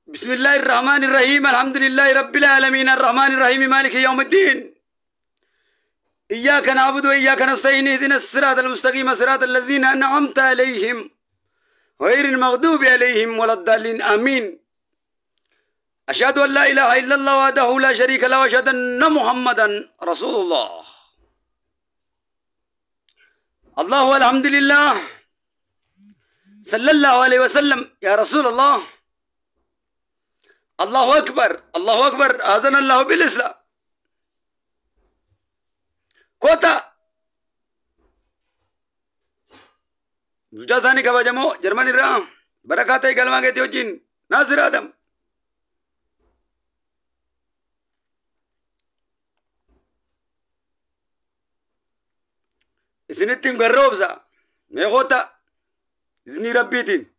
بسم الله الرحمن الرحيم الحمد لله رب العالمين الرحمن الرحيم مالك يوم الدين إياك نعبد وإياك نستعين اهدنا الصراط المستقيم صراط الذين أنعمت عليهم غير المغضوب عليهم ولا الضالين آمين أشهد أن لا إله إلا الله وحده لا شريك له وأشهد أن محمدا رسول الله الله والحمد لله صلى الله عليه وسلم يا رسول الله الله أكبر الله أكبر أذن الله بالإسلام كوتا جزاني كباجمو جرماني رام بركاته كلمة كتير جين ناصر آدم إسنتين غروبزا ميخوتا إذني ربيتين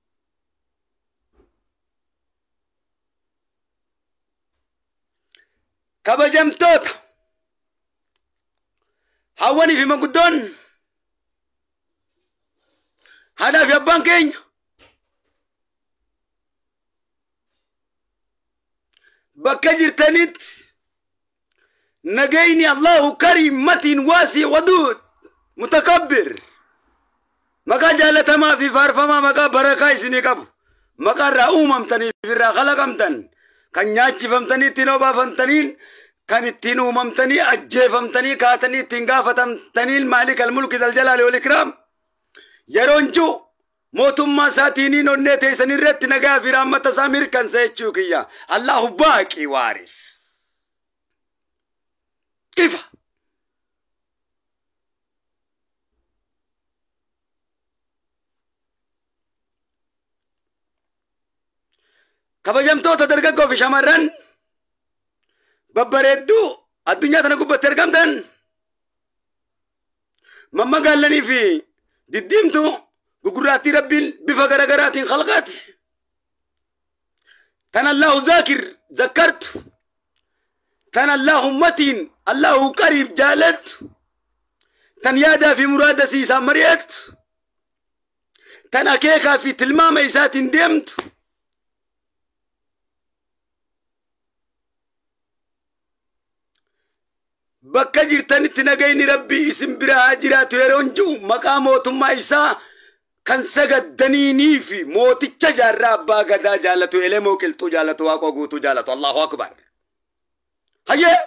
كباجمتوت هواني في مقدون هذا في البنكين بكجر تنت نجيني الله كريم متين واسع ودود متكبر مكا جالة ما في فارفما مكا بركاي سنكب مكا رأومم تني في الرخلقم تن كان ياتي فمتني تنوبا فمتنين كان التنو ممتني أجي فمتني كاتني تنقا فتمتني المالك الملك ذا الجلال والإكرام يرونجو موتما ساتيني نونيتي سنرت نقا في رامة سامير كان سيتشوكيا الله باقي وارث كيف كبجمتو تدرققو في شمرن ببردو الدنيا تنقب ترقمتن مما قال لني في ديمتو بقراتي ربي بفقرقرات خلقات تن الله ذاكر ذكرت تن الله متين الله قريب جالت تن يادا في مراد سيسا مريت تن أكيكا في تلمام إيسات ديمت bakka jirtanitti nagayni rabbii isin biraa jiraatu yeroon jiru maqaa mootummaa isaa kan sagaddaniinii fi mooticha jaarraa abbaa gadaa jaalatu elemoo qilxuu jaalatu waaqoo guutuu jaalatu Allahu akbar hayyee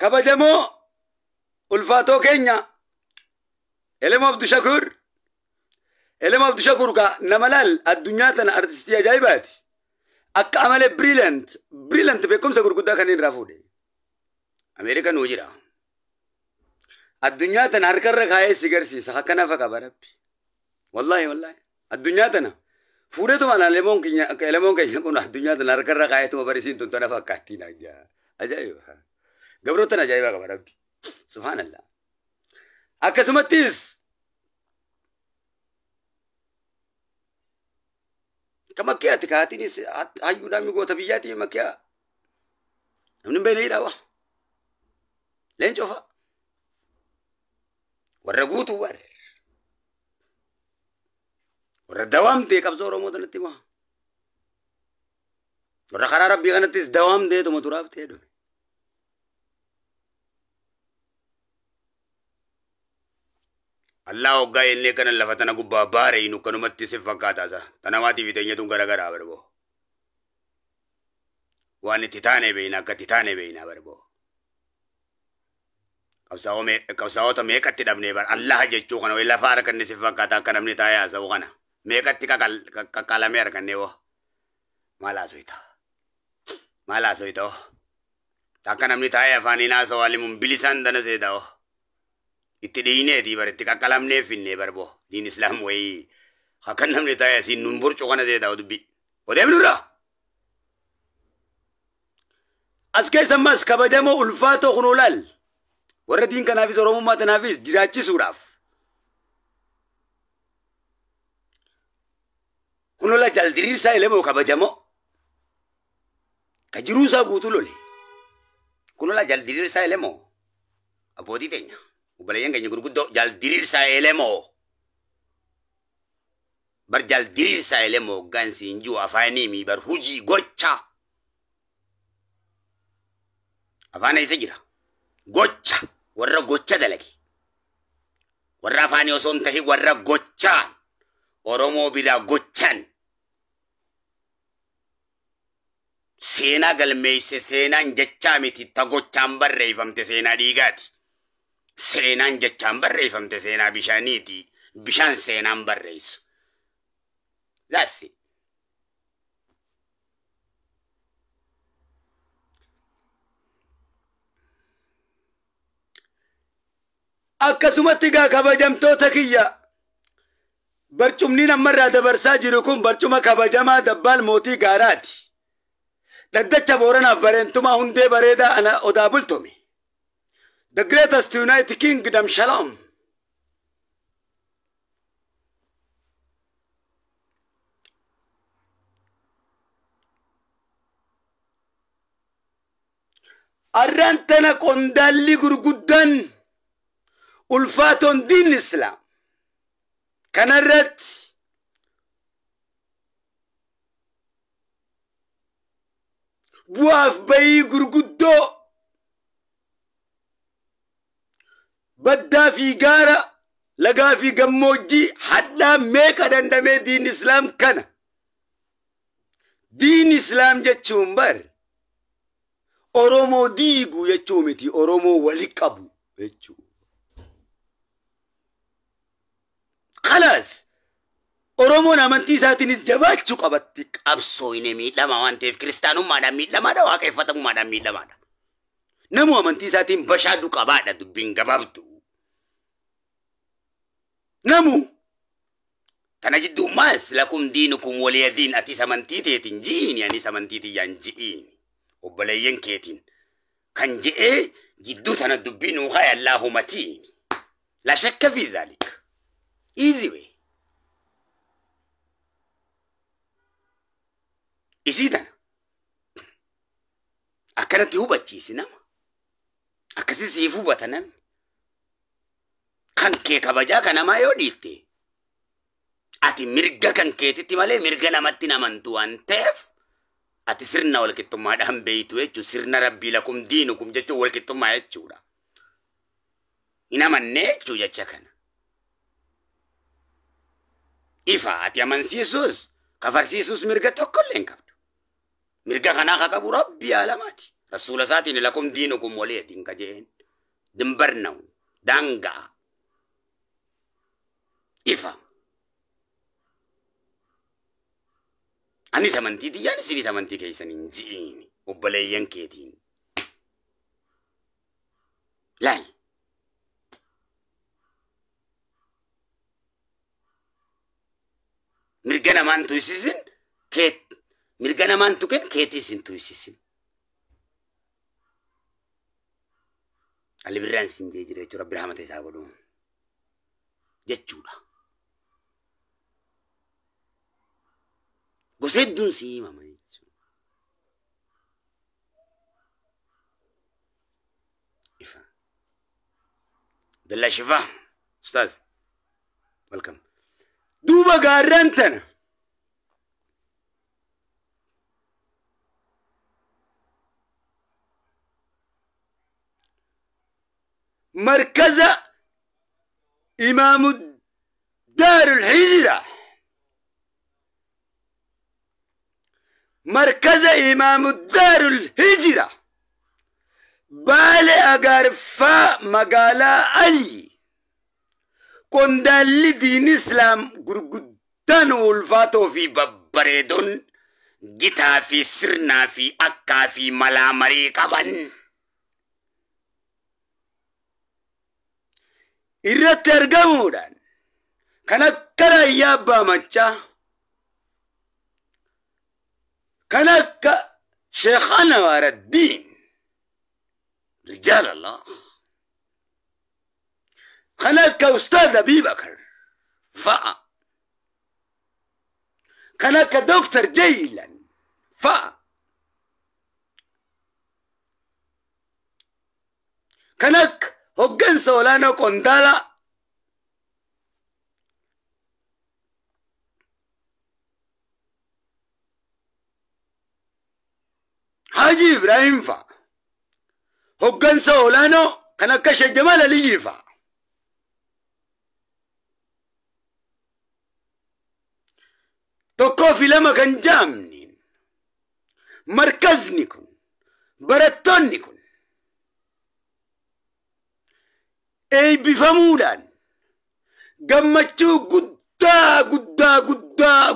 kabajamoo ulfaatoo keenya elemoo Abdu Shakur ka nama laal addunyaa tana artistii ajaa'ibaati akka amalee brilliant beekumsa gurguddaa kanneen irraa fuudhe أمريكا نوجرا الدنيا تنا هركر خايس سيجرسي سخكنا فكابا ربي والله الدنيا تنا فورتو مانا لمون كي يكون الدنيا تنا هركر خايس تو بريسين تنا فكاتينا جا أجايب قبرو تنا جايبا كابا ربي سبحان الله أكسمتيس كما كيا تكاتيني أيو نامي قوة بيجاتي ما كيا من بيني راوا لين شوفها ورقوتو والدوام دي كبزورو مودن تيما ورخرا ربي غنتيس دوام دي تو متراب تيدو الله وقاي اللي كان لفتنا قبا باري نو كانوا متسف فكاتا سا تنواتي في تنيتون غرغرا بربو واني تتاني بينا كتتاني بينا بربو كوساوتا ميكاتي دبني بار الله جيتشو كانوا إلا فارك النسي فكاتا كنمني تايا سوغانا ميكاتي كالامير كنيو مالا سويتا تاكنمني تايا فاني ناسا والي مبلسان دانا سيداو اتديني دي بار كالامني فيني باربو دين اسلام وي هكنمني تايا سين نمبر چوغانا سيداو دبي وديم نورا أسكي سمس كبجمو ألفاتو خنولال وردين كان في زورو ما تنافس جراتشي سوراف كنو لا جالدرير سا إلمو كبجمو كجروسا قوتولولي كنو لا جالدرير سا إلمو أبودي تينا وبلايان كان يقول جالدرير سا إلمو برجال ديرسا إلمو غانسي نجو أفاني مي برهوجي غوچا أفانا يسجرا غوچا ورّا غوچا دلقي ورّا أفاني وصون تهي ورّا غوچان أورومو بلا غوچان سينا قلميسي سينا نجچا ميتي تغوچان برّيفمت سينا ديغاتي سينا نجچان برّيفمت سينا بشانيتي بشان سينا برّيسو That's it. Akkasumatti gaa kabajamtoota kiyya barcumni namarraa dabarsaa jiru kun barcuma kabajamaa Dabbaal Mootii Gaaraati. Dhaddacha Booranaaf bareentumaa hundee bareedaa ana odaa bultome. The greatest United Kingdom Shalom. Arrantana qondaalli gurguddan ulfaatoon diin Islaam kanarratti bu'aaf bayii gurguddoo baddaa fi gaara lagaa fi gammoojjii hadhaa meeqa dandamee diin Islaam kana diin Islaam jechuun bar Oromoo diigu jechuu miti Oromoo wali qabu jechuu خلاص Oromoon amantii isaatiinis jabaachuu qabatti qabsoo inni miidhama waan ta'eef kiristaanummaadhaan miidhamaadha waaqeffatamummaadhaan miidhamaadha namu amantii isaatiin bashaaduu qabaadha dubbiin gabaabdu namu tana jiddummaas lakum diinukum waliya diin atis amantii teetiin jiini anis amantii tiyyaan ji'iini obboleeyyan keetiin kan je'ee jidduu tana dubbiin ukhaya Allaahumatiini la shakka fi dhaalika easy way isiidana akkanatti hubachiisi nama akkasi siif hubata namni kan kee kabajaa kan namaa yoo dhiilte ati mirga kan keetitti malee mirga namatti namantu waan ta'eef ati sirna walqixxummaadhaan beeytu jechuu sirna rabbii lakum diinukum jechuu walqixxummaa jechuudha hin amannee jechuu jecha kana ifa ati amansiisuus kafarsiisuus mirga tokkollee hin qabdu mirga kanaa ka qabu rabbii alamaati rasuula isaatiin lakum diinukum waliya diin ka jeen dimbarnaw daangaa ifa anis amantii tiyyaan isinis amantii keessan hin ji'iini obboleeyyan keetiin laal mirga namaan tuysisin keet mirga namaan tuqen keetis hin tuysisin alli birraan sin jee jira jechuudha rabbi rahmata isaa godhu jechuudha gosa hedduun si himama jechuudha ifa bella shifa ustaaz welcome دوبا قارنتنا مركز إمام دار الهجرة مركز إمام دار الهجرة بالي أقارفا مقالا علي قندالي دين إسلام gurguddaan ulfaatoo fi babbareedon gitaa fi sirnaa fi akkaa fi malaa marii qaban irratti argamuudhaan kan akka Raayyaa Abbaa Machaa kan akka Sheekh Anwaaruddiin rijaal Allah kan akka Ustaaz Abii Bakar fa'a kan akka Dr. Jaylan fa'a kan akka hoggansa olaanaa Qondaala حاجي إبراهيم فا هقن سولانو كان كش الجمال اللي يفا تكو في لما كان جامنين مركزني كن برتوني كن اي بفمودان قمتشو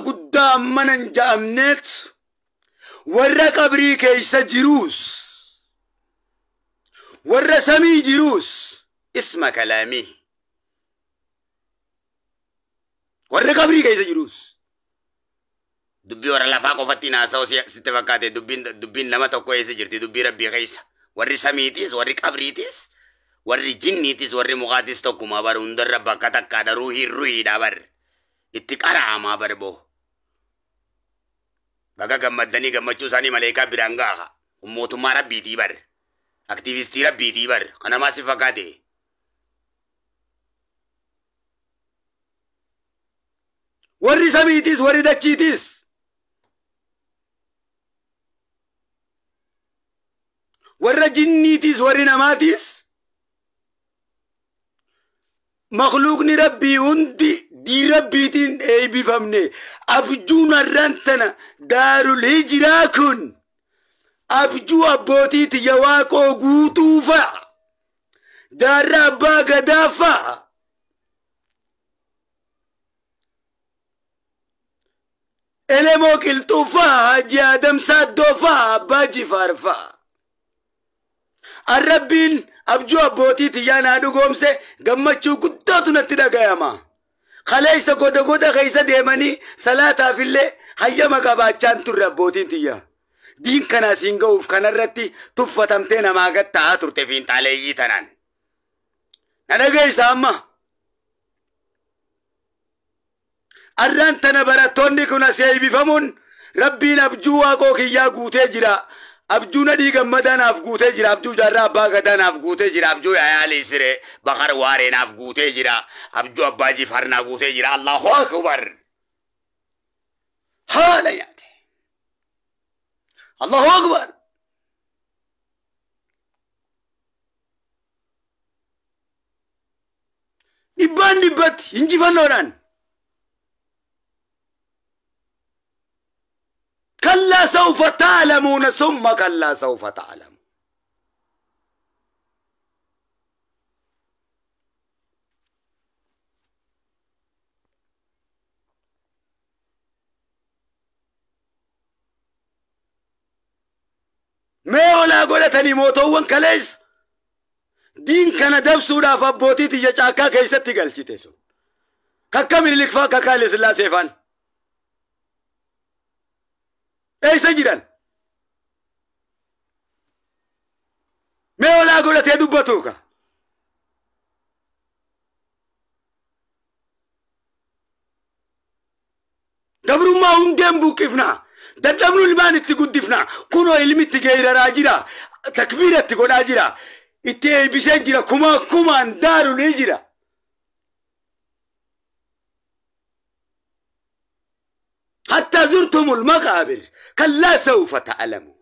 قدا منن جامنت ورا قبري كيس جروس ورا سمي جروس اسم كلامي ورا قبري كيس جروس دبي ورا لفاقو فتنا سو ستفكات دبين لما تو كويس جرتي دبي ربي كيس ورا سميتيس ورا قبريتيس ورا جنيتيس ورا مقادس تو كما بار اندر ربا كتك روحي دابر اتقرا ما بربو baga gammadani gammachuu isaanii maleekaa biraan gaaha mootummaa rabbiitii bar aktiivistii rabbiitii bar kana maasi fakkaate warri samiitis warri dachiitis warra jinniitis warri namaatis makhluuqni rabbii hundi دي ربيتين اي بفهمني ابجونا رانتنا دارو الهجراكن ابجو ابوتي تجواكو قوتوفا دار ربا قدافا الامو كالتوفا جادم سادوفا باجي فارفا الربين ابجو ابوتي تجانا دو قومسي قمتشو قداتنا تدقايما خليس قد خيسة ديماني صلاة في الليل هيا مقاباتشان تربوتين تيا دين كنا سينغوف كنا رتي تفتمتين ما قد تاتر تفين تاليي تنان نلقى إساما أران تنبرتوني كنا سيبي فمون ربين أبجوا قوكي يا قوتي جرا أبجونا دي قمدان أفقوتي جرا أبجو جرا باقدان أفقوتي جرا أبجو عيالي سري بخار وارين أفقوتي جرا أبجو أباجي فرنا قوتي جرا الله أكبر حالا ياتي الله أكبر نبان نبات ينجي فنوران كلا سوف تعلمون ثم كلا سوف تعلمون ما ولا قولتني موتوان كليس دين كان دبسو دا فبوتي تجاكا كيست تقلشي تيسو كاكامل لكفا كاكاليس الله سيفان اي سجران ما ولا قولت يا دبتوكا دبرو ما هندم بوكفنا دبرو البان تقدفنا كونو علمي تغير راجرا تكبيرة تقول راجرا اتي بسجرا كما دارو نجرا حتى زرتم المقابر كلا سوف تعلموا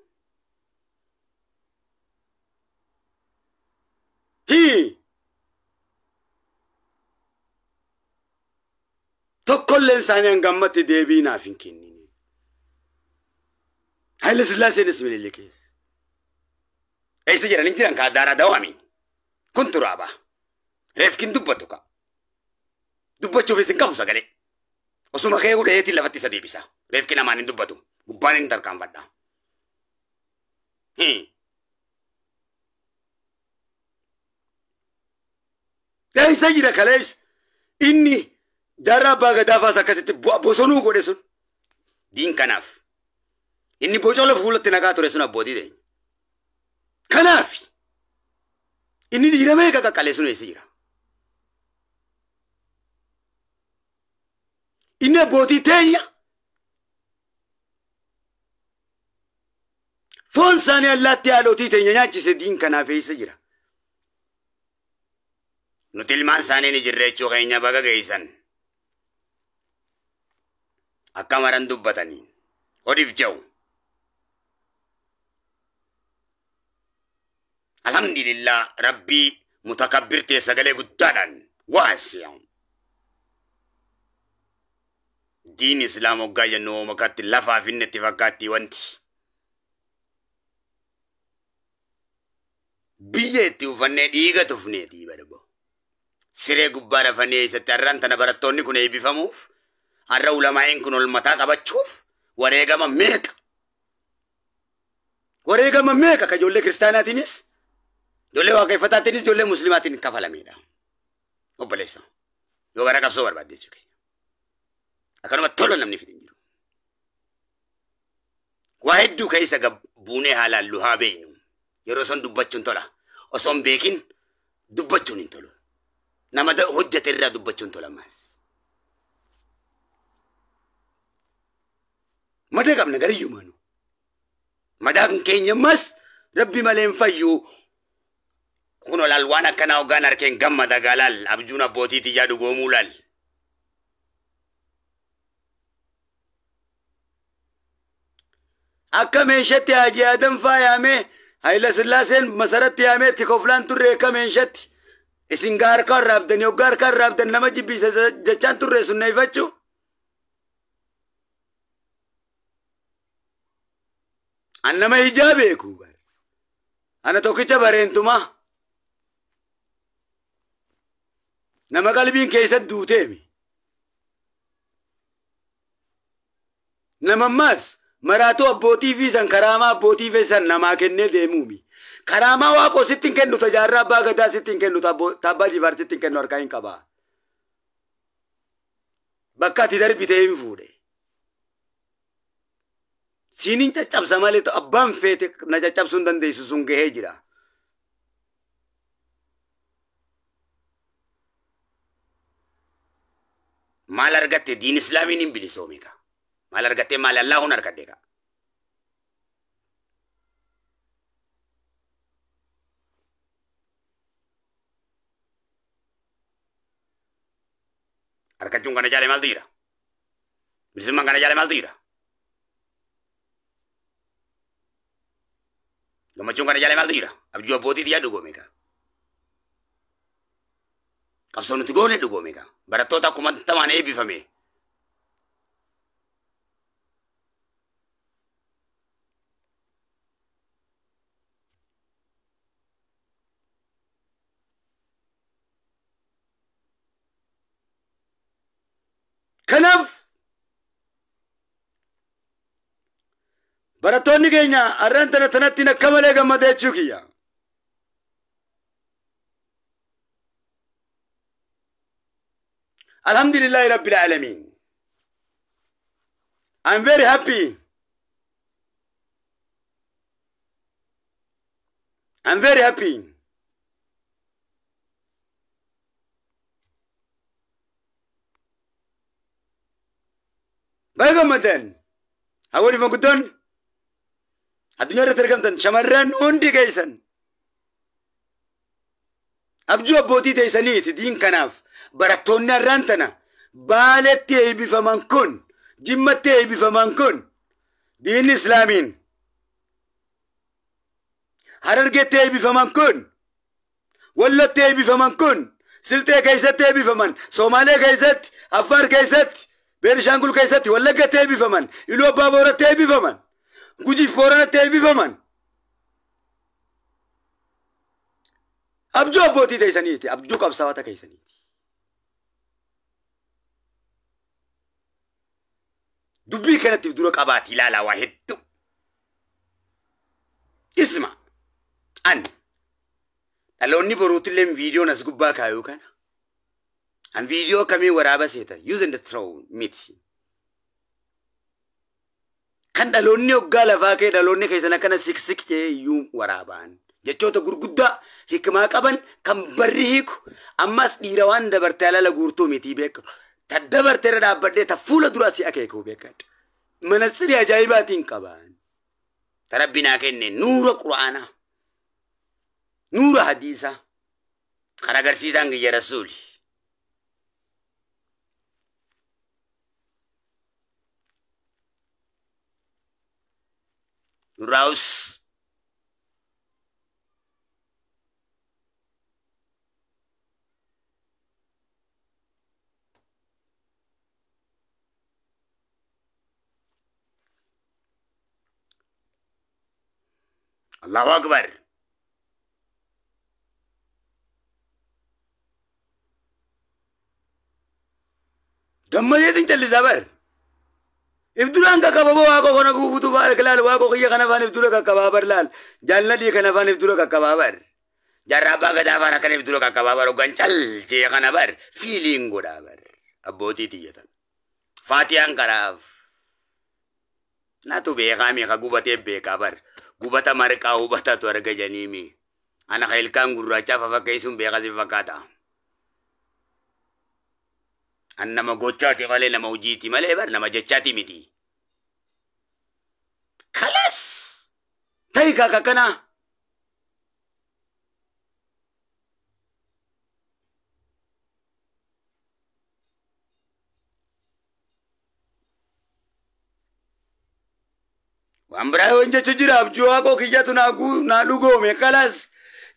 هي تقول الإنسان ينقمت ديبينا فين كنيني هاي لسلاسي نسمي اللي كيس اي سجرا نجران كادارا دوامي كنت رابا ريفكين دبتوكا دبتشو في سنكاو ساقلي وسوما خيو دهيتي لفتي سديبسا ريفكين امانين دبتو قبانين تركام بدا هي اي سجرا كاليس إني جرب غدافا سكست بوسونو غودسون دين كناف إني بوجول فولت نكاتو رسونا بودي دين كناف إني ديرمي كاكا كاليسون يسيرا إني بودي تيا فون ساني الله تيالو تي تيا نياچي سدين كناف يسيرا نتلمان ساني نجرچو غينيا بغا غيسن أكامران دبتاني وديف جو الحمد لله ربي متكبر تيسقلي قدانا واسع دين إسلام وقايا نو مكات لفا في النتفاقات وانتي بيتي وفني ديغا تفني دي بربو سيري قبارة فني ستران تنبرتوني كني بفموف الرا علماء كنو المتاق بتشوف وريغا مميكا كجولي كريستاناتينيس جولي واقعي فتاتينيس جولي مسلماتين كفالا ميدا وبليسا يو غرا كبسو برباد دي چكي أكانو مطولو نمني في دنجرو واحد دو كيسا قبوني حالا اللوها بينو يروسون دبچون تولا وصون بيكين دبچون انتولو نما دا حجة الرا دبچون تولا ماس مدى قبنا غريو مانو مدى كين ماس ربي مالين فايو كونو لالوانا كنا وغانر كين غم دا غالال أبجونا بوتي تجادو غومولال أكا منشتي أجي آدم فايامي هايلا سلاسين مسارت يامي تكوفلان توري أكا منشتي إسنغار كار رابدن يوغار كار رابدن لما جيبي جچان توري سنة يفتشو أنما إجابي كوبر أنا توكيشا بارينتوما نما قلبين كيسا دوتيمي نما ماس مراتو أبوتي في سن كراما أبوتي في سن نما كنّي ديمومي كراما واقو ستين كنّو تجارة باغدا ستين كنّو تابا جيفار ستين كنّو أركاين كبا بكا تدر بيتهم فودي سينين تجاب سمالي تو أبام فيتك نجاب سندن دي سسونغ هجرا مال أرغت دين إسلامي نمبلي سوميكا مال أرغت مال الله نركدك أركجون كنا جالي مال ديرا بسمان كنا جالي مال ديرا لما جون كنا جالي مال ديرا أبجوا بودي ديا دوغو ميكا كابسون تقولي دوغو ميكا براتو تا كمان تمان إيه بفهمي كنف براتوني كينيا أرنتنا تنتنا كمالي كمدة تشوكيا الحمد لله رب العالمين I'm very happy I'm very happy بايقا مدن أولي فنقدون الدنيا رتركمتن شمران هندي كيسن أبجو أبوتي تيسانيت دين كناف براتونا رانتنا بالتي بفمان كن جمتي بفمان كن دين إسلامين هررقتي بفمان كن ولتي بفمان كن سلتي كيستي بفمان صومالي كيست أفار كيست بيرشانقول كيست ولقتي بفمان إلو بابورتي بفمان guji forana tebi faman abjo aboti taysaniti abjo qabsawata kaysaniti dubbi kanat duro qabati la wahid isma an alonni borutilem video nas gubba kayo kana an video kami waraba seta using the throne meet kan dalonni ogala faake dalonni kaysana kana siksik je yu waraban jechota gurgudda hikma qaban kan barrihiku ammas dirawan dabarte ala gurto miti bek tadabarte rada badde ta fula durasi akeko bekat manatsiri ajaibatin qaban tarabbina kenne nura qur'ana nura hadisa kharagar sizang ya rasul Raus الله أكبر. gammadeetiin callisaa bar ifduraan qaqqababa waaqoo kana guutuu baar laal waaqoo kiyya kana afaan ifdura qaqqabaa bar laal jaalladhii kana afaan ifdura qaqqabaa bar jarraa abbaa gadaa afaan akkana ifdura qaqqabaa bar hoggan calchee kana bar fiiliin godhaa bar abbootii tiyyatan faatiyaan karaaf naatu beekaa meeqa gubatee beekaa bar gubata marqaa hubatatu arga janiimi ana ka ilkaan gurraachaa fafakkeessuun beekasi fakkaata. Annama gochaati malee nama hojiiti malee bar nama jechaati miti. Kalas ta'i kaka kana. Waan biraa yoo jechu jira abjuu waaqoo kiyyatu naa dhugoome kalas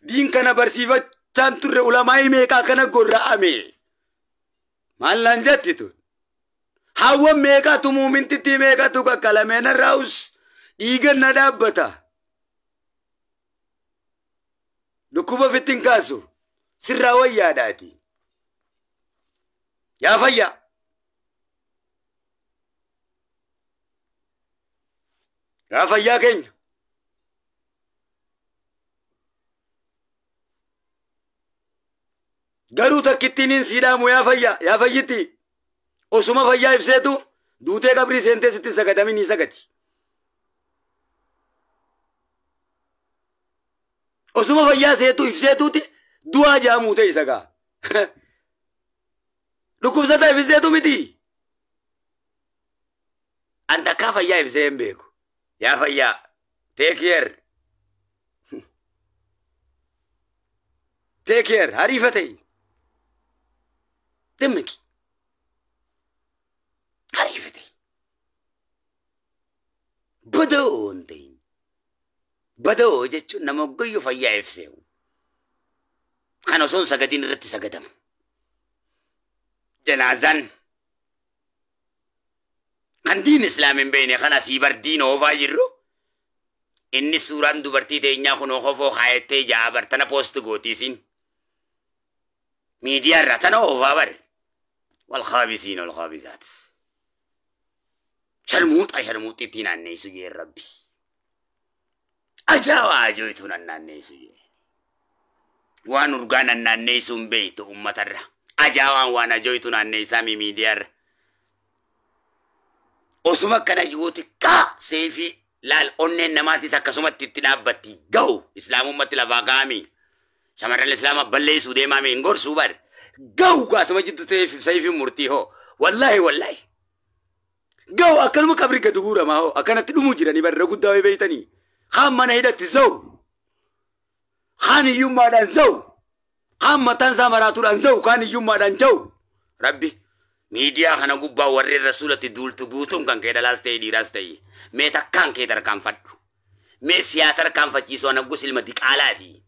diin kana barsiifachaan turre ulamaa meeqaa kana gorra'ame. Mallan jattitu hawan meeqa tumuumintitti meeqa tu kakkalameen raus dhiigan na dhaabbata dhukkuba fittin kaasu sirraa wayyaadhaati yaa fayya keenya garuu takkittiin siidhaamu yaa fayyiti osuma fayyaa ibseetu duutee qabrii seentee sitti sagadamin ni sagati osuma fayyaa seetu ibseetuuti du'aa jaamuu ta'e sagaa dhukkubsataa ibseetu miti anta akka fayyaa ibsee hin beeku yaa fayyaa take care hariifa ta'e دمك عرفتي بدو جتشو نموغيو فيا يفسيو خانو سون سقدين رتي سقدم جنازان خان دين اسلام بيني خانا سيبر دين اوفا جرو اني سوران دوبرتي دينيا خنو خوفو خايتي جابر تنا پوست گوتي سين ميديا رتنا اوفا بر والخابسين والخابسات شرموت أي شرموت تينا النيسو جي ربي أجاوا أجويتون النيسو جي وانرغان النيسو بيت أمة الرّ أجاوا وانا جويتون النيسامي ميديار وسمك كان جوتي كا سيفي لال أنن نماتي سكسومت تتنابتي جو إسلام أمة لفاقامي شمر الإسلام بلّي سودي مامي انغور سوبر جو قاسم جد سيفي مرتي هو والله جو أكلم كبري كدغورا ما هو أكنت دمو جيراني بر رغود داوي بيتاني خام من هيدك تزو خان يوم ما دان زو خام متان سامراتوران زو خان يوم ما دان جو ربي ميديا خنا غبا ور الرسول تدول تبوتون كان كده لاستي دي راستي ميتا كان كده كان فدو مي سياتر كان فجيسو انا غسل مديك علاتي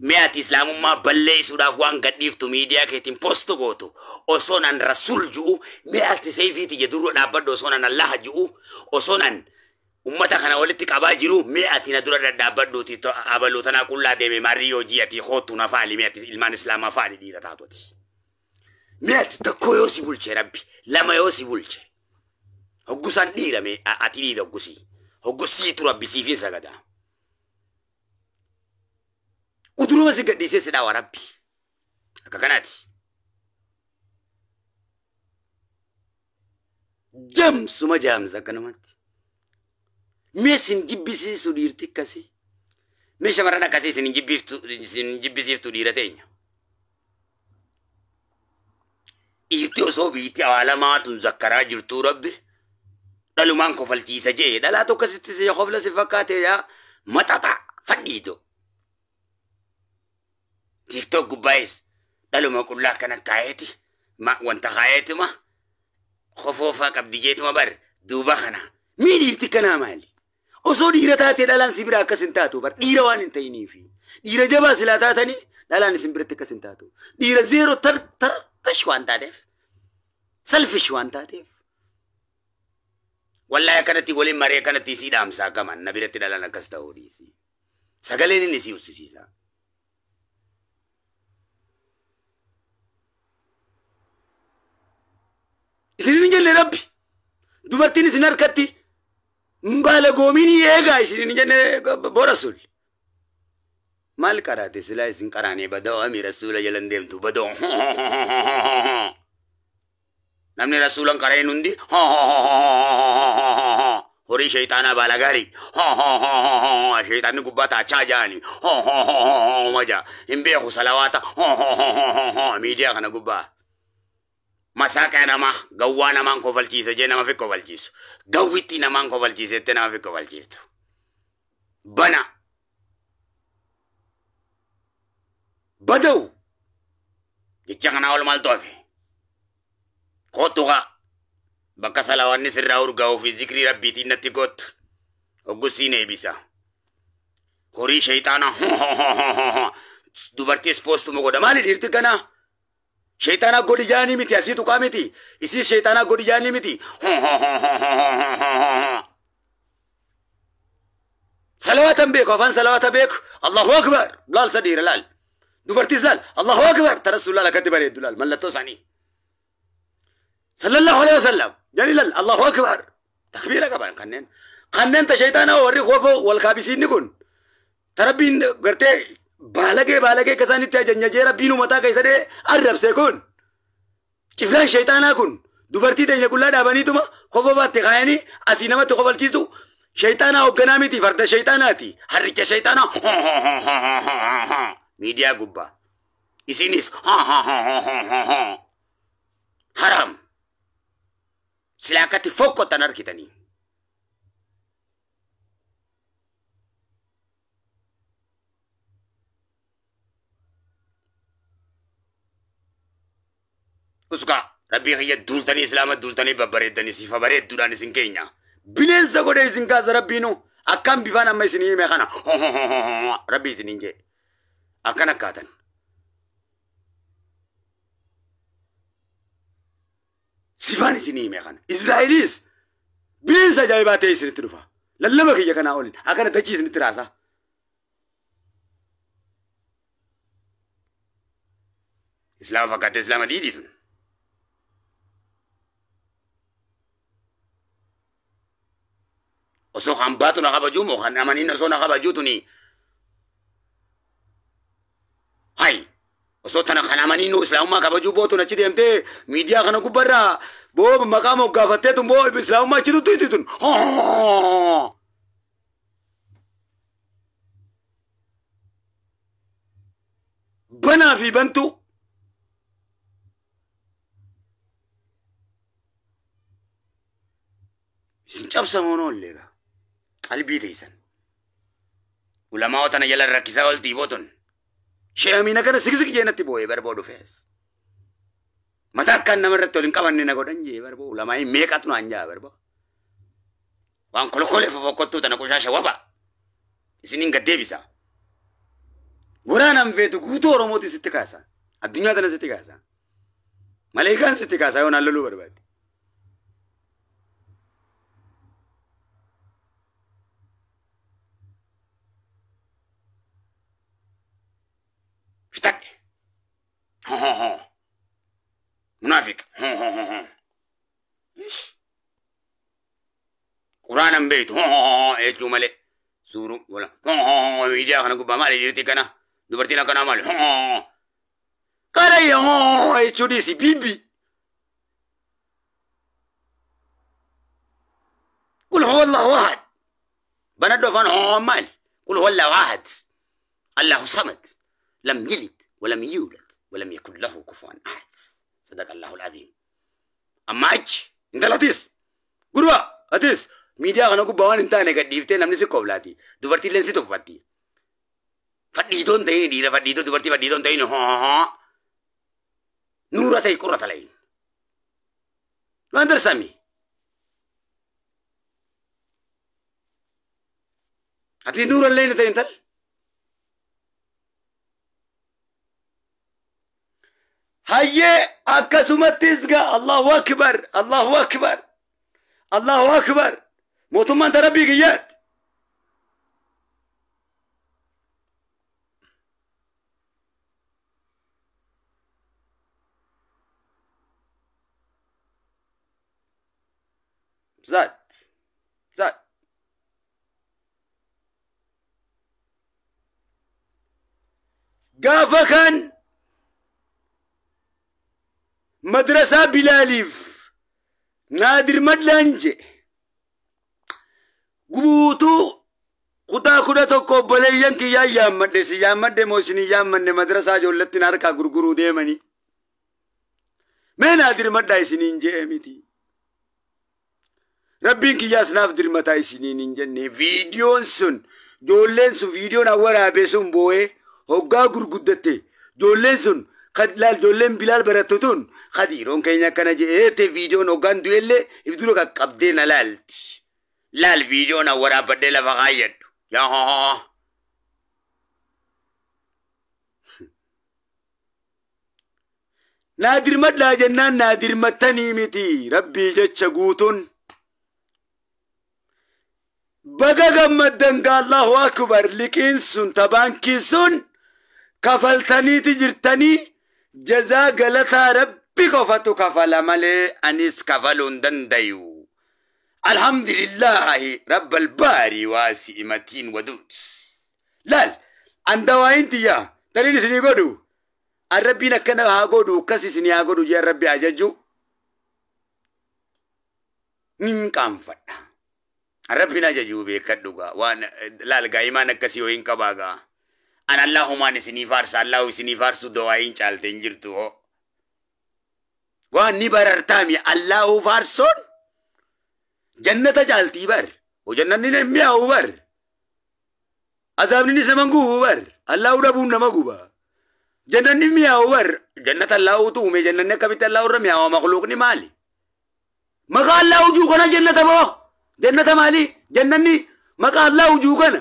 ميات اسلام ما بلّي سودا وان غديفتو ميديا كيتين بوستو غوتو اوسونان رسول جو ميات سيفيتي يدرو دابدو اوسونان الله جو اوسونان امتا خنا ولتي قبا جيرو ميات ندرو دابدو تي ابلو تنا كولا ديمي ماريو جياتي خوتو نفالي ميات المان اسلام فالي دي تاتوتي ميات تكو يوسي بولچه ربي لما يوسي بولچه هوغسان ديرا مي اتي دي هوغسي هوغسي تو ربي سيفين سغدا uduruma si gadhiisee si dhawa rabbi akka kanaati jamsuma jaamsa akka namatti mee sin jibbisiisu dhiirti akkasii mee shamarran akkasii sin jibbisiiftu dhiira teenya dhiirti osoo biitti awaalamaatun zakkaraa jirtuu rabbi dhalumaan kofalchiisa jee dhalaa tokkasitti si kofla si fakkaate yaa maxaxa fadhiito TikTok gubbais dalu ma kulla kana kayeti ma wanta kayeti ma khofofa kabdijetu ma bar duba kana mi dirti kana mali oso dira taate dalan sibira kasintatu bar dira wan intayni fi dira jaba silatatani dalan simbirte kasintatu dira zero tar kashwanta def selfish wanta def wallahi kanati golin mare kanati sidam sa kaman nabirati dalan kastawdisi سقالين نسيو سيسا إسنين جل ربي دوبرتين سنار كتي مبالغ قوميني إيغا إسنين جل برسول مال كراتي سلا إسن كراني بدو أمي رسول جلن ديم تو بدو نمني رسولان كرين نندي هوري شيطانا بالغاري شيطان قباتا چاجاني مجا إمبيخو سلواتا ميديا كنا قبا مساكا نما قوانا مان كوفالجيس جي نما في كوفالجيس قويتي نمان كوفالجيس تنما في كوفالجيس بنا بدو جيچانا أول مال توفي خوتوغا بكا سلاواني سر أورغاو في ذكر ربي تينتي قوت وقسيني بيسا هوري شيطانا دوبرتي سبوستو مقودا مالي ديرتي كنا شيطانا قد جاني متي أسي تقامتي إسي شيطانا قد جاني متي سلواتا بيك وفان سلواتا بيك الله أكبر لال صدير لال دوبرتي زلال الله أكبر ترسل الله لكتب ريد لال من لتوسعني صلى الله عليه وسلم يعني لال الله أكبر تكبيرة كمان كنن تشيطانا وري خوفو والخابسين نكون تربين قرتي بالغ كساني تجنجي ربي نمتا كيسا دي عرب سيكون كفلان شيطانا كون دوبرتي تنجي كلها داباني توما خوفو بات تخايني أسينما تخوفل چيزو شيطانا وقنامي تي فرد شيطاناتي حرك شيطانا ميديا قبا إسينيس حرام سلاكتي فوقو تنر كتاني उसका रब्बी खैया दूल्तनी इस्लाम दूल्तनी बबरेदनी सिफा बरेद दुरानी सिंकेन्या बिलेन सगोडे सिंका रब्बी नो अक्कम बिफाना मैं सिनी में खाना रब्बी सिनिंगे अक्कन अक्कातन सिफानी सिनी में खाना इस्राएलीस बिलेन सजाए बातें इसने तुरुफा लल्लम खैया खाना ओलिन अक्कन दची इसने तिरासा इस्लाम फकत इस्लाम दीदी सुन osoo hambaatu na kabajuu moo kan amanin osoo na kabajuu tuni hay osoo tana kan amanin no islaamummaa kabajuu bootu nachi deemtee miidiyaa kana gubbarraa boo maqaa moggaafattee tun boo islaamummaa achi tuttu itti tun banaa fi bantuu isin cabsamoon olleega قلبي تيسن ولما وطن يلا ركيسا قلتي بوتن شيء أمينا كنا سكسك جينا تبوي بربودو فيس متى كان نمرت تولين كمان نقولن جي بربو ولما هي ميك أتنو أنجا بربو وان كل فوقتو تناقوشا شوابا إسنين قدي بيسا ورانا مفيتو قوتو رموتي ستكاسا الدنيا تنا ستكاسا ملايكان ستكاسا يونا لولو بربادي منافق ايش قرآن بيت ايش جمله سورو ولا ميديا خنا غبا مالي جيرتي كنا دوبرتينا كنا مال كاري ايش جودي سي بيبي قل هو الله واحد بندو فان مال قل هو الله واحد الله صمد لم يلد ولم يولد ولم يكن له كفوا أحد صدق الله العظيم أما أج أنت لاتيس قروا لاتيس ميديا كانوا كبوان أنت أنا قد ديفتين نمني سكوبلاتي دوبرتي لنسي توفتي فديتون تين ديرا فديتو دوبرتي فديتون تين ها نورة تي كرة تلاين ما أندر سامي هتي نور اللين تين تل هيا أكسمت تزقى الله أكبر الله أكبر الله أكبر موتومان تربي قياد قافا كان مدرسة بلاليف نادر مدلنج قبوتو خطا خدا توكو بليان كي يا يامد سي يامد موسني يامد مدرسة جولتين هركا غرغرو ديماني ما نادر مداي سنين جيمتي ربين كي ياسناف در متاي سنين جنة فيديو سن جولين سن فيديو نورا بسون بوي هوغا غرغدته جولين سن قد لال جولين بلال براتتون خديرون كينيا كان جي تي فيديو نوغان دويل يفدرو كقبدنا لالت لال فيديو نورا بدل فغايد يا ها نادر مدلا جنان نادر متني متي ربي جتش غوتون بقى غمدن قال الله أكبر لكن سن تبانكي سن كفلتني تجرتني جزا غلطا ربي كفتو كفل ملي أنيس كفلون دنديو الحمد لله رب الباري واسي متين ودود لال عندوا انتي يا تريني سني قدو الربي نكنا هاقودو كسي سني هاقودو يا ربي عججو نكام فتا الربي نججو بيكدوغا وان لال غايما نكسي وين كباغا أنا اللهم نسني فارس الله سني فارس دواين چالتين جرتو وان نبرر تامي الله فارسون جنة جالتي بر وجنة نميا بر عذاب نسمعو بر الله ودبون نمغو با جنة نميا بر جنة الله تومي جنة كبيت الله ورميا ومخلوق نمالي مقال الله وجوكنا جنة بو جنة مالي جنة مقال الله وجوكنا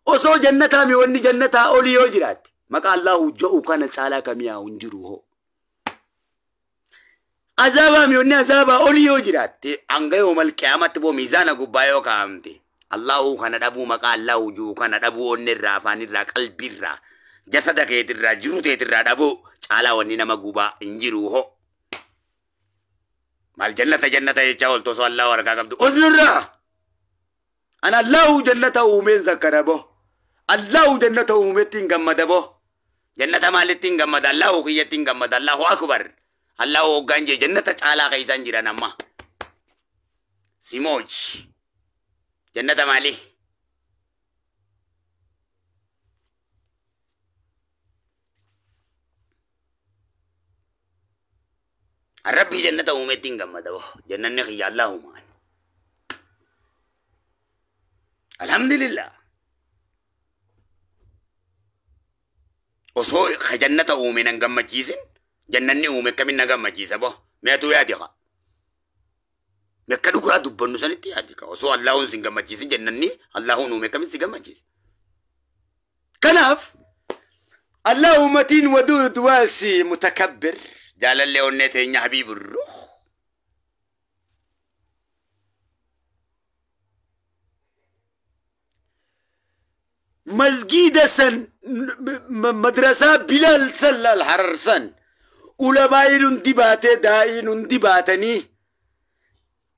وصو جنة مي وني جنة أولي وجرات مقال الله وجوكنا تعالى كميا ونجروه عذاب ميوني عذاب أولي وجرات أنغي يوم القيامة بو ميزان غبايو كامتي الله كان دبو مكا الله وجو كان دبو نرا فانرا قلبيرا جسدك يترا جروت يترا دبو تعالى وني نما غبا انجروه مال جنة يجاول توسو الله ورقا قبدو أذنرا أنا الله جنة ومن ذكربو الله جنة ومتين غمدبو جنة مالتين غمد الله كيتين غمد الله أكبر الله غنجي جنة تعالى كيسان جيران أما سيموج جنة مالي الربي جنة ومتين غمدبو جنة نخي الله مان الحمد لله وصو خجنة ومن غمجيسن جنني ومكمن نغمجيسا بو ميتو ياديقا مكدو غا دبنو سنتي ياديقا وصو الله سنغمجيسن جنني الله ومكمن سنغمجيس كناف الله متين ودود واسي متكبر جال اللي ونيتي يا حبيب الروح مسجد سن مدرسة بلال سل الحرر سن علماء دباتي دائن دباتني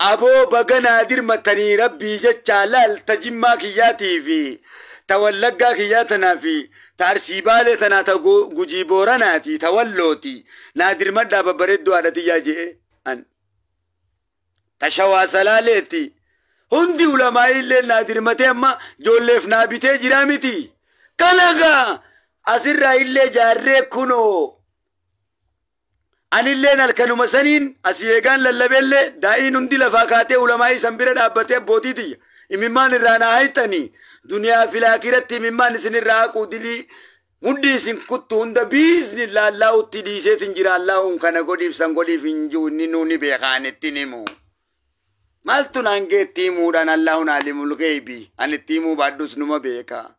أبو بغا نادر متني ربي جتشالال تجمع كياتي في تولقا كياتنا في تارسيبالتنا تجيبورناتي تولوتي نادر مدى ببردو عدتي ياجي أن تشوى سلالتي هندي علماء اللي نادر متى أما جولف نابته جرامتي كنغا أسر اللي جاري كنو أن اللي نالكنو مسنين أسيقان للبلة دائن هندي لفاقاتي علماء سنبرا دابته بوتيتي إممان الرانا هايتاني دنيا في الآخرة إممان سنراك ودلي مدي سن كتو هند بإذن الله الله تديسي تنجر الله انكنا قديف سنقديف انجو ننوني بيخان تنمو مالتو نانجي تيمو دان الله نعلم الغيبي أن التيمو بادوس نما بيكا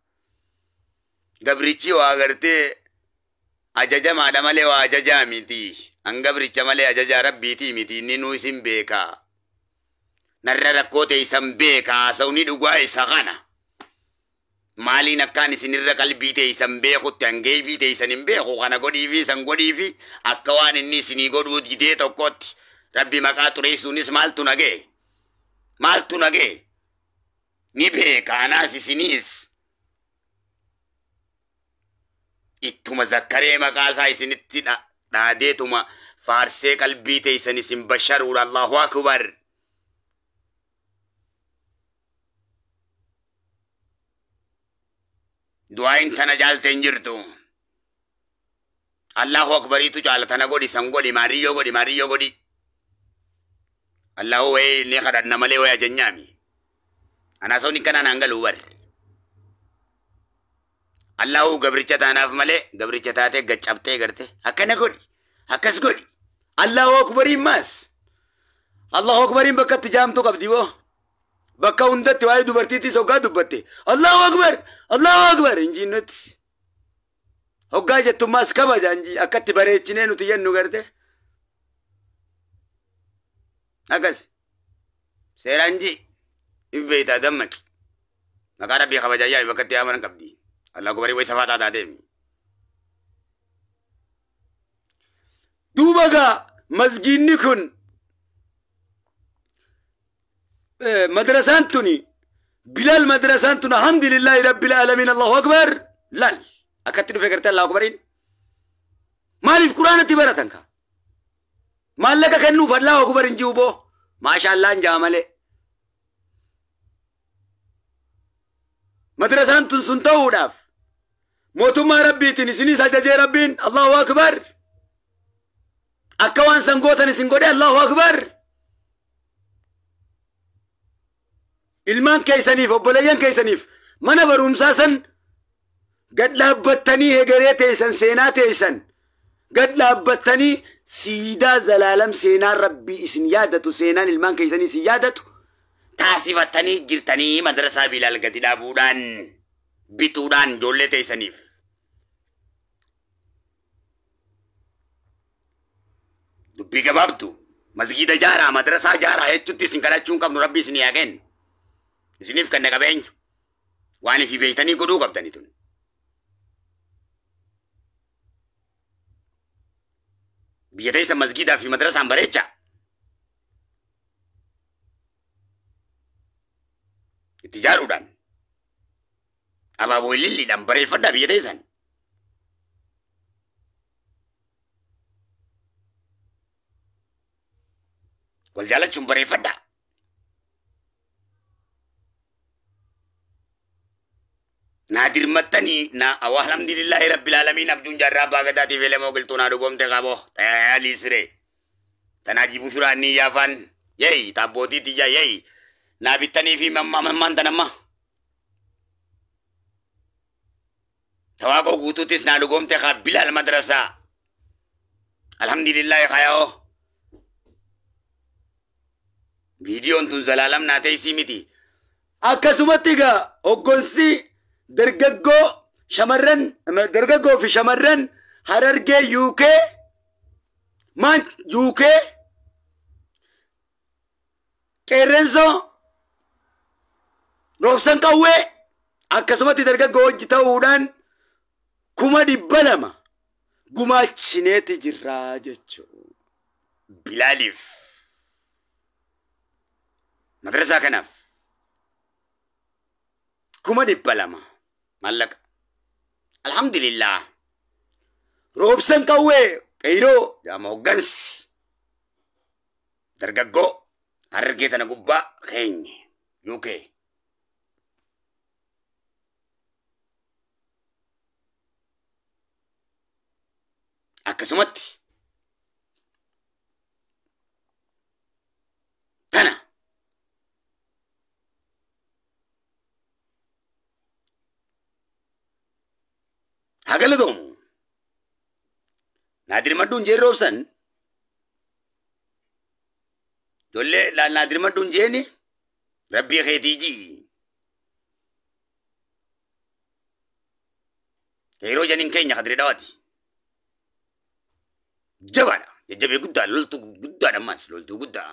غبريچي واغرتي أجاجا مادا مالي واجاجا ميتي أن غبريچا مالي أجاجا ربيتي ميتي ننو اسم بيكا نرر ركوتي اسم بيكا سوني دوغا اساغانا مالي نكاني سنر قلبي تي اسم بيكو تنجي بي تي سنم بيكو غانا غودي في سن غودي في أكوان إني سني غودو دي توكوت ربي مكاتو ريسونيس مالتو نغي مالتو نغي نبيكا ناسي سنيس ittuma zakkaree maqaasaa isinitti dhaadeetuma faarsee qalbii teeysan isin basharuudha. Allahu akbar. du'aayin tana jaalteen jirtu. Allahu akbariitu jaalatana godhi san godhi maariyyoo godhi. Allahu wayii ni kadhanna malee wayii ajanyaami. Anaa sawni kanaan hangaluu bar. Allahu gabricha taanaaf malee gabricha taatee gaccabtee garte akkana godhi akkas godhi. Allahu akbariin maas. Allahu akbariin bakka itti jaamtu qabdi boo. Bakka hundatti waa'ee dubartiitti hoggaa dubbatte. Allahu akbar injiinnutti. Hoggaa jettummaas kabaja akkatti bareechinee nuti jennu garte. Akkas seeraan ji ibbeeytaa dammaqi. Maqaa rabbii kabajaa yaa'i bakka itti amanan qabdi. Allahu akbarii way safaataa taateemi. Duuba gaa masgiinni kun madrasaan tuni Bilal madrasaan tun alhamdulillahi rabbil alamin. Allahu akbar lal akkatti dhufe garte. Allahu akbariin maaliif quraanatti baratan ka maallaqa kennuuf Allahu akbar hin jiru boo maashaallah hin jaa malee. madrasaan tun sun ta'uudhaaf mootummaa rabbiitiin isinis ajajee rabbiin Allahu akbar akka waan san gootan isin godhe. Allahu akbar. ilmaan keeysaniif obboleeyyan keeysaniif mana barumsaa san gad dhaabbattanii hegeree teeysan seenaa teeysan gad dhaabbattanii siidaa zalaalam seenaan rabbii isin yaadatu seenaan ilmaan keeysanii isin yaadatu taasifattanii jirtanii madrasaa Bilaal gadi dhaabuudhaan bituudhaan ijoollee teeysaniif. dubbii gabaabtu masgiida jaaraa madrasaa jaaraa jechuutti isin kadhachuun qabnu rabbii isin yaa kennu. isiniif kan qabeenya waan ifi beeytanii godhuu qabdani tun. biyya teessan masgiidaa fi madrasaan bareecha. itti jaaruudhaan abaaboo ililliidhaan bareeffadhaa biyya teessan. wal jaalachuun bareeffadhaa. naadir mattani na alhamdulillahi rabbil alamin abdun jarra bagadati vele mogiltuna do gomte kabo tayali sire tanaji bushurani yafan yei taboti tija yei na bitani fi mamman tanamma tawako gututis na do gomte ka bilal madrasa alhamdulillahi khayo video tun zalalam na tay simiti akkasumatti ga oggonsi dargaggoo fi shamarran Harargee UK man UK qeerrenso roobsan qawwee akkasumatti dargaggoo hojii ta'uudhaan 200,000 gumaachineeti jirraa jechuudha. Bilaaliif madrasaa kanaaf 200,000 mallaqa. alhamdulillah roobsan qawwee qeyroo jaama hoggansi dargaggoo Harargee tana gubbaa keenye UK akkasumatti tana hagaladoomu naadir madduun jee roobsan jolle la naadir madduun jeeni rabbii keetiiji yeroo janin keenya kadire dhawaati jabaadha jajjabee guddaa loltuu guddaadha ammas loltuu guddaa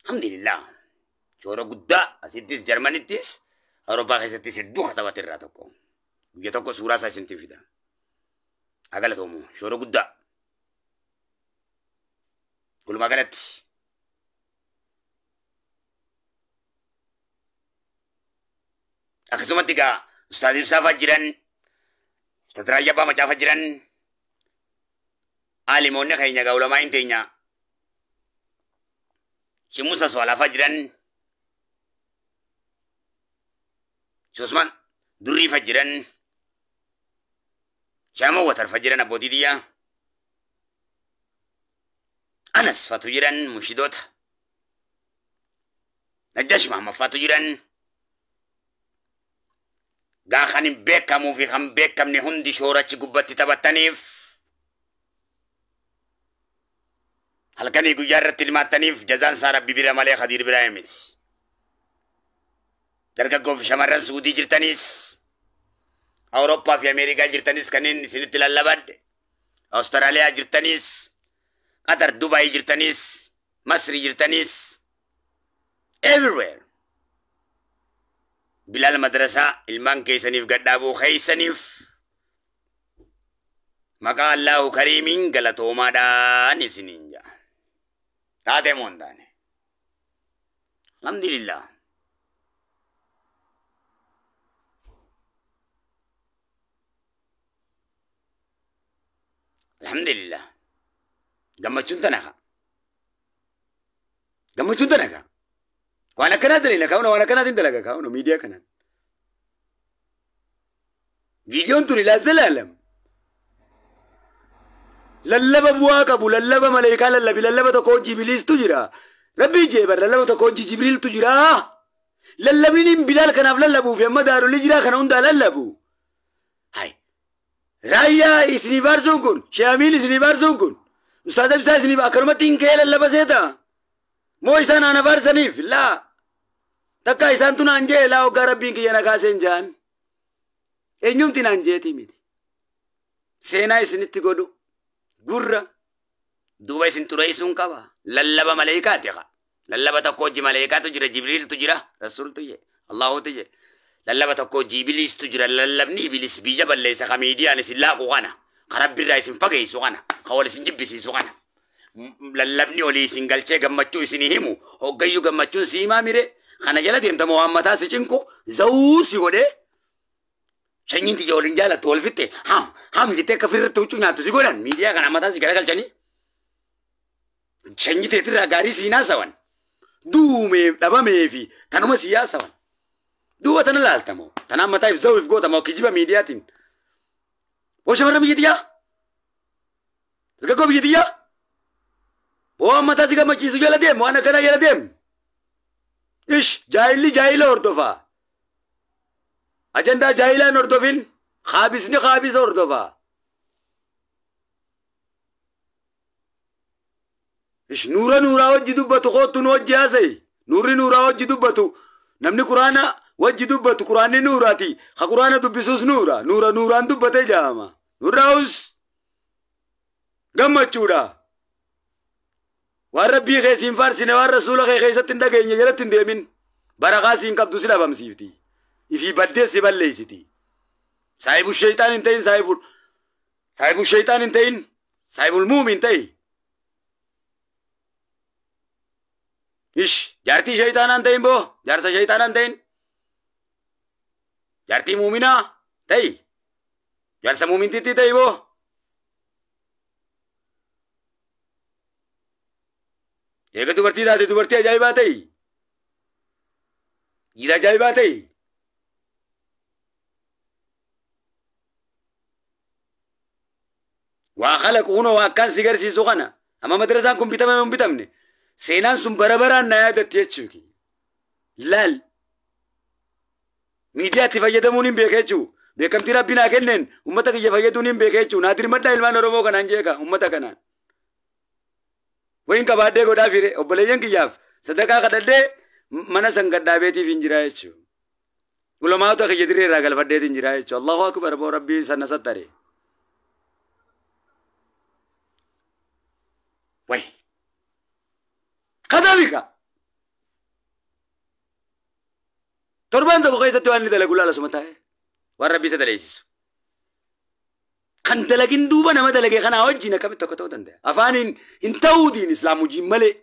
alhamdulillah shoora guddaa asittis jarmanittis Awurooppaa keessattis hedduu katabate irraa tokko guyyaa tokko suuraa isaa isintti fida agalatoomu shoora guddaa walumaa galatti akkasumatti egaa ustaaz Ibsaafaa jiran تتراجع بما جاف جران عالمون خينيا علماء انتينيا شموسا سوالا فجران شوسمان دري فجران شامو وتر فجران أبو ديديا أنس فاتجران مشيدوت نجاش محمد فاتجران غاخاني بيكامو في خم بيكام نهندي شورا چگوبتي تبتنيف halkanii guyyaa irratti ilmaattaniif jazaan isaa rabbi bira malee Khadiir biraa miti. Dargaggoof shamarran Suudii jirtanis, Awurooppaa fi Ameerikaa jirtanis kanneen isinitti lallabadhe, Awustiraaliyaa jirtanis, Qatar Dubaay jirtanis, Masri jirtanis, everywhere. Bilaal madrasaa ilmaan keessaniif gadhaabuu keeysaniif maqaa Allahu Kariimiin galatoomaadhaan isiniin jaa. Taate mondaane. Alhamdulillah. Alhamdulillah. Gammachuun tanaka. Gammachuun tanaka. Waan akkanaa dalila kaa'una waan akkanaatiin dalaga kaa'una miidiyaa kanaan. Viidiyoon tuni laazzalaalam. Lallaba bu'aa qabu lallaba maleekaa lallabi lallaba tokko jibiliistu jira rabbii jeebar lallaba tokko jibriiltu jira lallabniin bilaal kanaaf lallabuuf amma daarolii jira kana hundaa lallabu hay raayyaa isinii faarsuun kun shaamiil isinii faarsuun kun ustaada bisaa isinii akkanumatti hin kee lallaba seeta moo isaan ana faarsaniif laa takka isaan tun anjee laa hoggaa rabbiin kiyya na kaaseen jaan eenyumti naan jeetii miti seenaa isinitti godhu gurra duuba isin tureessuun qaba lallaba maleekaati qa lallaba tokko hojii maleekaatu jira jibriiltu jira rasuultu jee Allahuutu jee lallaba tokko hojii ibiliistu jira lallabni ibilis biyya balleessa ka miidiyaan isin laaqu kana ka rabbirraa isin fageessu kana ka wal isin jibbisiisu kana lallabni olii isin galchee gammachuu isinii himu hoggayyuu gammachuun siimaa mire kana jala deemta mohammataa si cinku zawuu si godhee Shanyiinti ijoolleen jaallattu wal fitte ham jettee akka firratti huccuu nyaattu si godhan miidiyaa kana mataa si garagalchanii shanyii teetirraa gaarii si naasawan duumeef dhabamee fi tanuma si yaasawan duuba tana laaltamoo tanaan mataa if zawuu if gootamoo kijiba miidiyaatiin oo shamarran biyyatiyyaa dargaggoo biyyatiyyaa oo mataa si gammachiisu jala deemu waan akkanaa jala deemu ish jaayilli jaayila hordofaa أجندة جاهلا نردوفين خابسني خابس أردوفا إيش نورا وجه دبتو خوتو نوجه زي نورا وجه دبتو نمني قرانا وجه دبتو قراني نوراتي خا قرانا دبسوس نورا دبته جاما نوراوس غما چودا وربي خيسين فارسين ورسول خيساتن دغين يجرتن ديمين برغاسين قبدو سلا بمسيفتي إفي بدي سبلة سيتي صاحب الشيطان انتين صاحب الشيطان انتين صاحب المؤمن انتين إيش جارتي شيطان انتين بو جارسا شيطان انتين جارتي مؤمنة تي جارسا مؤمن تي تي بو एक दुबर्ती दादी दुबर्ती अजाई बात है ये अजाई बात है وخلق هنا وكان سيجار سيسوقنا أما مدرسة كم بيتامه من بيتامني سينان سوم برابر نايا دتيجوكي لال ميديا تفاجئتمونين بيكيجو بيكم ترى بينا كنن أمتك يفاجئتونين بيكيجو نادر مدة إلمان رومو كنان جيكا أمتك كنان وين كبادة كودا فيري أبليجن كياف صدقة كدادة منا سنگت دابتي فينجرايچو علماء تو خيدري راغل فدي فينجرايچو الله أكبر بو ربي سنستري وي كذابيكا تربان تقول كيسة تواني دلقوا لا سمتها والربي سدليسيس كان دلقين دوبا نما دلقي خنا وجينا كم تكتو دنده أفانين انتو دين إسلام وجي ملي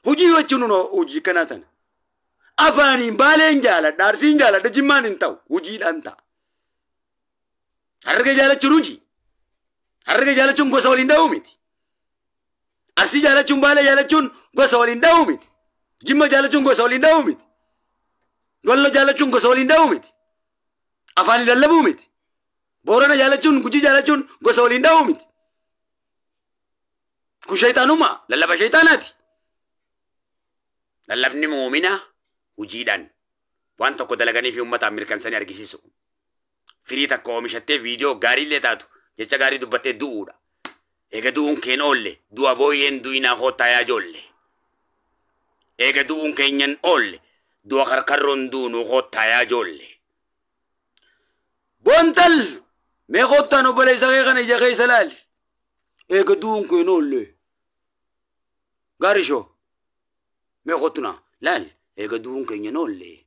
وجي وجنونو وجي كناتن أفانين بالين جالا دارسين جالا دجمان انتو وجي لانتا Hararge jaalachuun hojii. Hararge jaalachuun gosa waliin dha'uu miti. Arsii jaalachuun Baalee jaalachuun gosa waliin dha'uu miti. Jimma jaalachuun gosa waliin dha'uu miti. Wallo jaalachuun gosa waliin dha'uu miti. Afaan lallabuu miti. Boorana jaalachuun Gujii jaalachuun gosa waliin dha'uu miti. Kun shayxaanummaa lallaba shayxaanaati. Lallabni muumina hojiidhaan waan tokko dalaganii fi uummataan mirkansanii argisiisu. Firii takka oomishattee viidiyoo gaarii illee taatu jecha gaarii dubbattee du'uudha. Eega du'uun keen oolle du'a booyyeen du'inaa hoottaa yaa joolle. Eega du'uun keenyan oolle du'a karkarroon du'unu hoottaa yaa joolle. Boontal mee hoottaan obboleessa kee kana ija keessa laali. Eega du'uun keen oolle. Gaarii shoo. Mee hottuna laal eega du'uun keenyan oolle.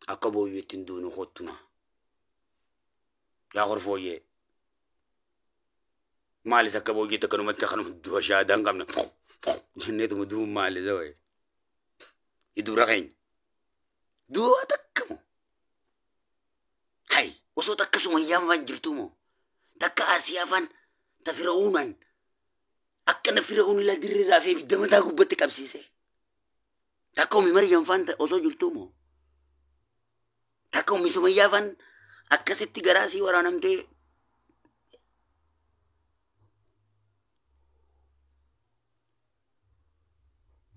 Akka booyyeettiin du'unu hottuna. Yaa horfooyyee. Maalis akka booyyeetti akkanumatti akkanuma du'a shaadaan qabna. Jenneetuma du'uun maalis wayi. Idura keenya. Du'a takkamu. Hai osoo takka Sumayyaan faan jirtu moo takka Asiyaa faan ta Fir'auunaan akkana Fir'auun ila dirreedhaa fi ibidda mataa gubbatti qabsiise. Takka Umi Maryam faan osoo jirtu moo takka Umi Sumayyaa faan akkasitti garaasii waraanamtee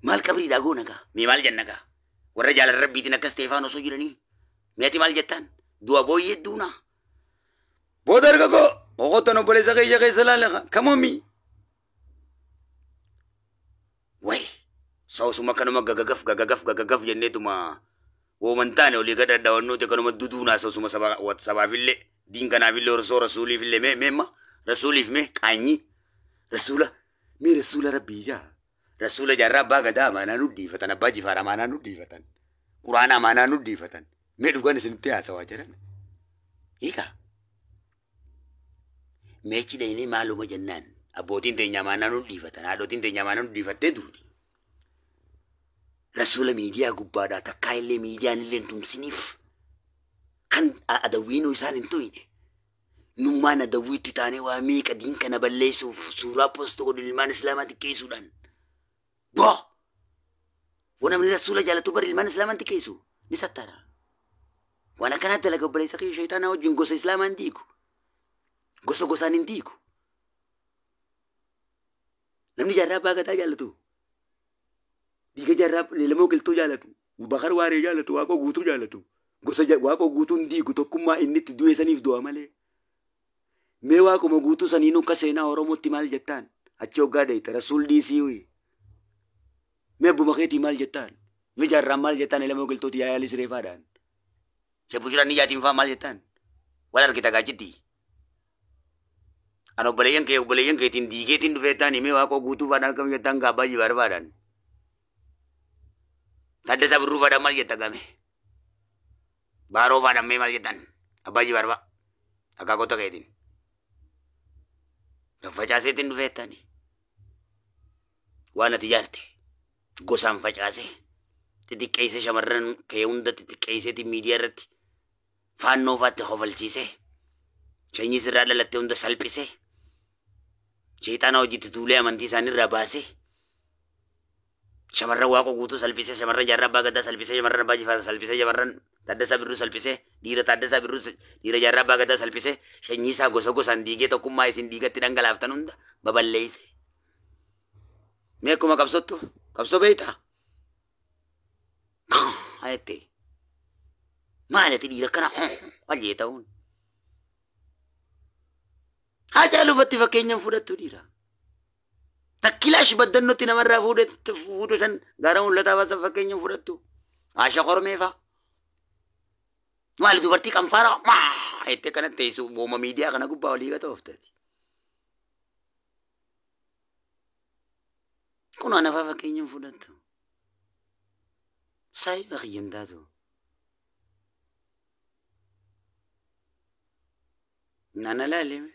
maal qabriidhaa goona gaa mee maal jenna gaa warra jaalala rabbiitiin akkas ta'e faan osoo jiranii meeti maal jettaan du'a booyyee duuna booda arga koo oqottan obboleessa keeyya keessa laalaqa kamoomii way sausuma kanuma gagagaf jenneetuma woomantaane olii gada dhawannoote kanuma duduunaa sausuma sabaafillee diin kanaafillee osoo rasuuliifillee meemma rasuuliif mee qaanyi rasuula rabbii jaa rasuula jaarraa abbaa gadaa amaanaa nudhiifatan abbaa jifaar amaanaa nudhiifatan quraana amaanaa nudhiifatan mee dhugan isinitti haasawaa jiran hiika meechi dhaynee maaluma jennaan abbootiin teenya amaanaa nudhiifatan haadhotiin teenya amaanaa nudhiifattee duuti rasuula miidiyaa gubbaadhaa takkaa illee miidiyaan illee tumsiniif kan adawwiinuu isaan hin tuyne nummaan adawwiitti taanee waa meeqa diin kana balleessuuf suuraa poostoo godhu ilmaan islaamaa xiqqeessuudhaan bo wanamni rasuula jaalatu bari ilmaan islaamaa xiqqeessu ni sattara waan akkanaa dalaga obboleessa kee shayxaanaa wajjin gosa islaamaa hin diigu gosa gosaan hin diigu namni jaarraa abbaa gadaa jaalatu dhiiga jaarraa leelamoo galtuu jaalatu bakar waaree jaalatu waaqoo guutuu jaalatu gosa waaqoo guutuu hin diigu tokkummaa inni itti du'e saniif du'a malee mee waaquma guutuu saniinuu akka seenaa oromootti maal jettaan achi hoggaa dheeyta rasuul dhiisii wii mee abbuma keetii maal jettaan mee jaarraan maal jettaan leelamoo galtooti yaayaalis reefaadhaan Shebu jiran niyatiin faa maal jettaan wal argita gaachitti an obboleeyyan keetiin diigeetiin dhufeettaan himee waaqoo guutuu faadhaan kam jettaan gaabbaa jibaar faadhaan Taddasa Birruu faadhaan maal jetta game baaroo faadhaan mee maal jettaan abbaa jibaar faa akka goota keetiin facaaseetiin dhufeettaan waan ati jaalte gosaan facaase xixiqqeessee shamarran kee hunda xixiqqeesseetiin miidiyaa irratti faannoo faatti hofalchiise shanyii sirraa dhalattee hunda salphise sheexaana hojiitti tuulee amantii isaaniirraa baase shamarran waaqoo guutuu salphise shamarran jaarraa abbaa gadaa salphise shamarran abbaa jifaar salphise shamarran Taaddasaa Birruu salphise dhiira Taaddasaa Birruu dhiira jaarraa abbaa gadaa salphise shanyii isaa gosa gosaan diigee tokkummaa isin diigatti dhangalaaftan hunda baballeeyse mee akkuma qabsottu qabsoo beeytaa ayette maalati dhiira kana waljee ta'uun haa caalufatti fakkeenyaan fudhattu dhiira takkilaash baddannootti namarraa fuudhu san gara mul'ataa baasan fakkeenyaan fudhattu haasha kormeefaa maali dubartii qanfaara ayette kanatti teessu booma miidiyaa kana gubbaa olii gata oftati kun anafaa fakkeenyaan fudhattu Sai bakyan dado. Nanalalim.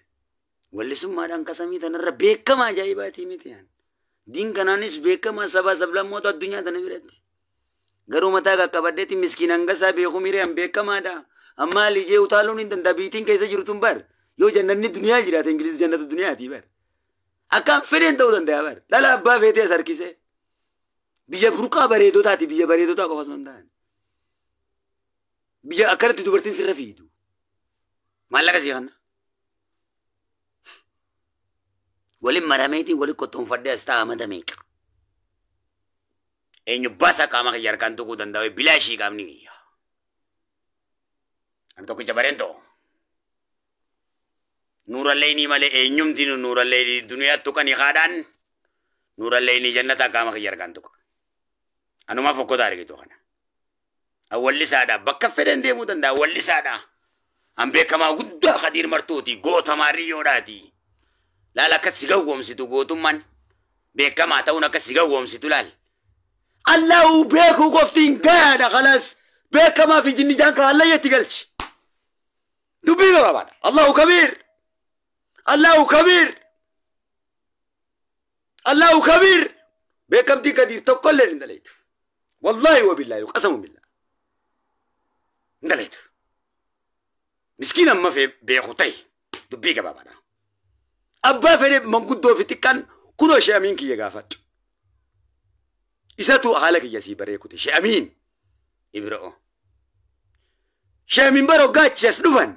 Wali sumadang kasamitan na beka ma jai bati mitian. Din kananis beka ma sabah sablam mo to dunya tan birati. Garu mata ka kabadeti miskinanga sabi ko mire am beka ma da. Amma lije utalon in dabitin kaisa jirutum bar. يو جنة الدنيا جرات إنجليز جنة الدنيا تيبر أكان فين تودن ديابر لا لا أبا فيتي سركيسه بيجا بروكا بريدو تاتي بيجا بريدو تاكو فاسندان بيجا أكرت دوبرتين سرفيدو ما لك سيهنا ولي مراميتي ولي كتوم فدي استا مدميك إني باسا كاما كيار كانتو كودن داوي بلاشي كامني أنتو كجبرينتو نور الليني مالي إنيوم تينو نور الليني الدنيا توكاني خادان نور الليني جنة كاما كيار كانتو أنا ما فكو داري كتو خانا أول لسادا بكفرين دي مودن دا أول لسادا أم بكما غدا خدير مرتوتي غوتا ماريو داتي لا لا كسيغو ومسيتو غوتو من بكما تاونا كسيغو ومسيتو لال الله بيكو غفتين قاعدة خلاص بكما في جني جانك الله يتقلش دبيغا بابا الله كبير الله كبير الله كبير بكم دي كدير تقول لي ندليت والله وبالله قسم بالله ندليت مسكين ما في بيخوتي دبيغا بابا أبا فريب من قدو في تكان كنو شامين كي يغافت إساتو حالك يسي بريكوتي شامين إبرو شامين برو غاتشس دفن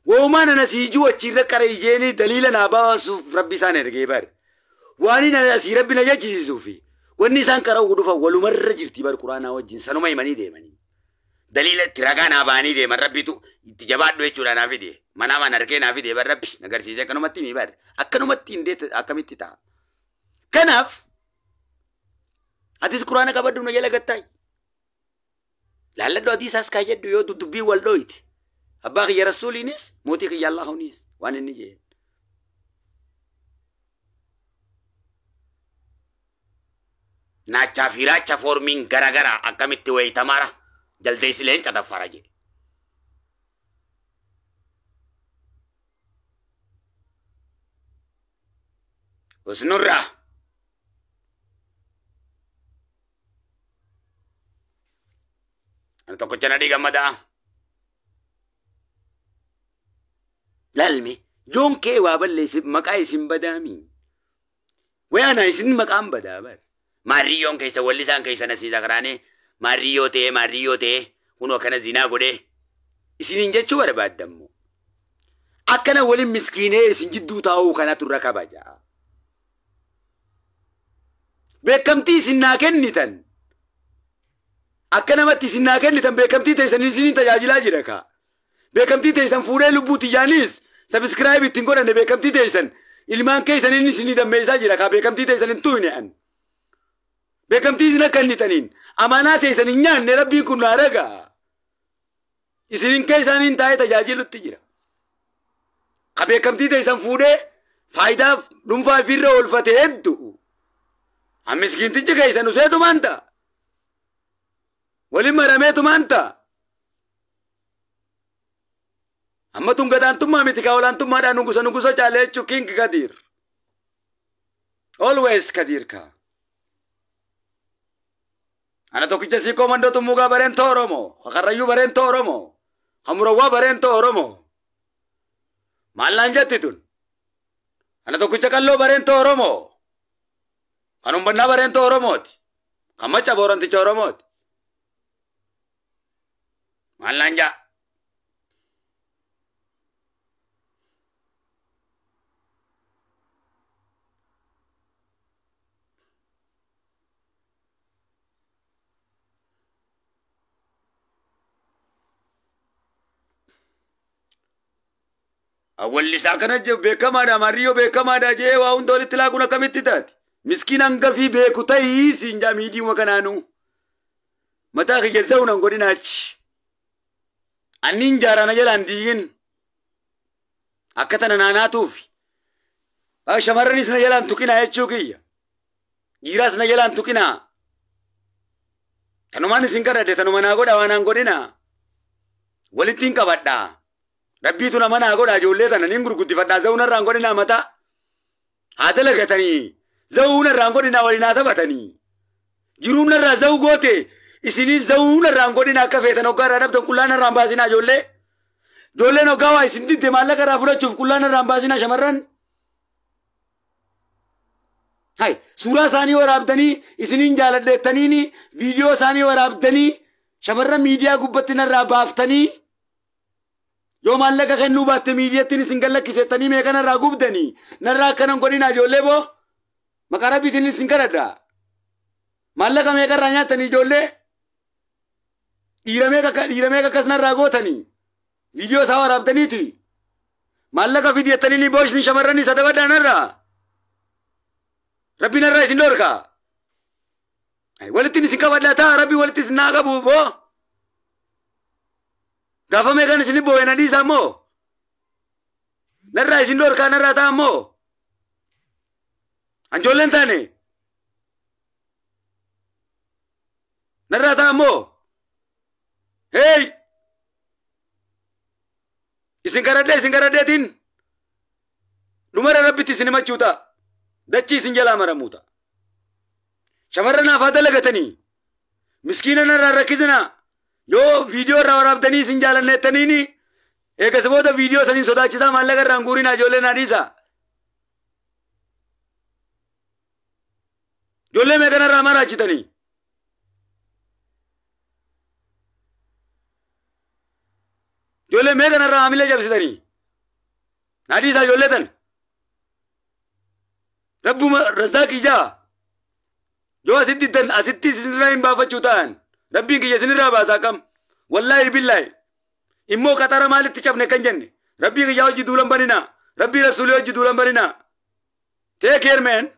وومانا نسيجو وچير كريجيني دليل نابا سوف ربي سانه رغيبر واني نسي ربي نجي سوفي والنسان كراو دفا ولو مر جرتي بر قرآن وجين سنو ماي دي مني دليل تراغا ناباني دي من ربي تو تجبات دوي چولا نافي دي منا ما نركي نافي دي بر ربي نگر سيجا كنو متي ني بر اكنو متي دي اكمتي تا كنف حديث قرآن کا بدو نجلا گتاي لالا دو حديث اس كاي دو يو دبي والدويت ابا يا رسول نيس موتي يا الله نيس وان نيجي ناچا فيراچا فورمين غرا غرا اكمتي وي تمارا جلدي سلين چا دفراجي وسنورا أنا تقول جنا دي جمدا لالمي يوم كي وابل ليس مكاي سيمبدامي ويانا يسن مكام بدابر ماريون كيسا ولسان كيسا نسيزا كراني ماريو تي ونو كان زنا غودي اسين جچو برباد دمو اكنا ولي مسكينه اسين جدو تاو كانا تركا باجا بكمتي سنا كنيتن أكنا ما تسنا كنيتن بكمتي تيسن سنين تجاجلا جركا بكمتي تيسن فوري لبوتي جانيس سبسكرايب تنقول أن بكمتي تيسن إلمان كيسن إني سنين دم ميسا جركا بكمتي تيسن انتوني أن بكمتي سنا كنيتنين أمانات تيسن إنيان نربي كنا رجا إسنين كيسن إنتاي تجاجلو تجرا كبكمتي تيسن فوري فايدة نمفا فيرو والفتهدو أمسكين تيجي كيسا نسيتو مانتا ولي مرميتو مانتا أما تنقدان تما متكا ولان تما دا نقصا جالي چوكين كدير always كدير كا أنا توكي جسي كوماندو تموغا برين تورومو خخريو برين تورومو خمروا برين تورومو مالان جاتتون أنا توكي جكالو برين تورومو Anong banda ba rin to Oromot? Kamacha boran ti Oromot. Malanja. Awal lisa kana je bekama da Mario bekama da je wa undoli tilaguna kamititati. Miskina ngafi beku tai sinja midi wakananu mata ke zauna ngodina ci anin jara na jalan digin akata na tufi ba shamarani na jalan tukina yachukiya giras na jalan tukina tanumani sinkara de tanumana goda wana ngodina walitin kabadda rabbi tuna mana goda jolle tanan ngurgutti fadda zauna rangodina mata hadala gatani زونا رانغودينا ولينا ثبتني جرومنا رازو غوتي إسني زونا رانغودينا كفيتنا وكارا نبتن كلنا رامبازينا جولة Jolle no gawa isindi de malaga rafura chuf kullana rambasina shamarran. Hai sura sani warabdani isinin jaladettanini video sani warabdani shamarran media gubbatina rabaftani yo malaga kennu batte media tin singalla kisetani me kana ragubdani narra kanan godina jolle bo makara bitin singarada malaga me karanya tani jolle irame ka kasna ragotani video sa warabdani ti malaga video tani ni bosh ni shamarran ni sadabada narra Rabbi narra isin dorka. Ay walitti isin kabadlata Rabbi walitti isin naqabu bo. Gafa meeqan isin boo'ena dhiisa mo. Narra isin dorka narra ta'a mo. Anjoolleen taane. Narra ta'a mo. Hey. Isin karadheetiin. Numara Rabbitti isin himachuuta. Dachi sinjala maramuta. Shamarrana fadala gatani. Miskina narra rakkisina. Yo video irraa waraabdanii isin jaalannettaniini. Eegas booda video saniin sodaachisaa maallaqa irraan guurinaa ijoolleen haadhiisa. Ijoollee meeqana irraa maraachitanii. Ijoollee meeqana irraa haamilee cabsitanii. Haadhiisa ijoollee tan. Rabbuma razaqi jaa. Yo asitti sinirraa hin baafachuu ta'an. Rabbiin kiyya sinirraa baasaa kam. Wallaahi billaahi. Immoo qaxara maalitti cabne kan jenne. Rabbii kiyya hojii duulan baninaa. Rabbii rasuulii hojii duulan baninaa. Take care man.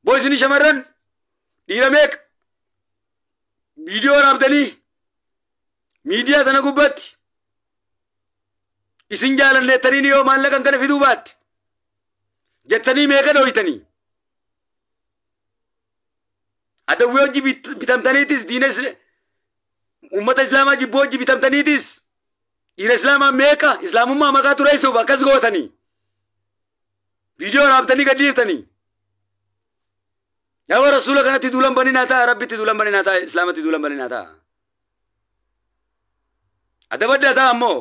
Boysini shamarran. Dhiira meeqa. Viidiyoo waraabdanii. Miidiyaa sana gubbatti. Isin jaalanneettanii yoo maallaqan kana fiduu baatte. Jettanii meeqa dhoytanii. Adawwii hojii bitamtaniitis diina ummata islaamaa jibboo hojii bitamtaniitis dhiira islaamaa meeqa islaamummaa maqaa tureessuuf akkas gootanii. Viidiyoo waraabdanii gadhiiftanii. Yaa rasuula kanatti duulan baninaa ta'a rabbitti duulan baninaa ta'a islaamatti duulan baninaa ta'a. Adabaddaa ta'a ammoo.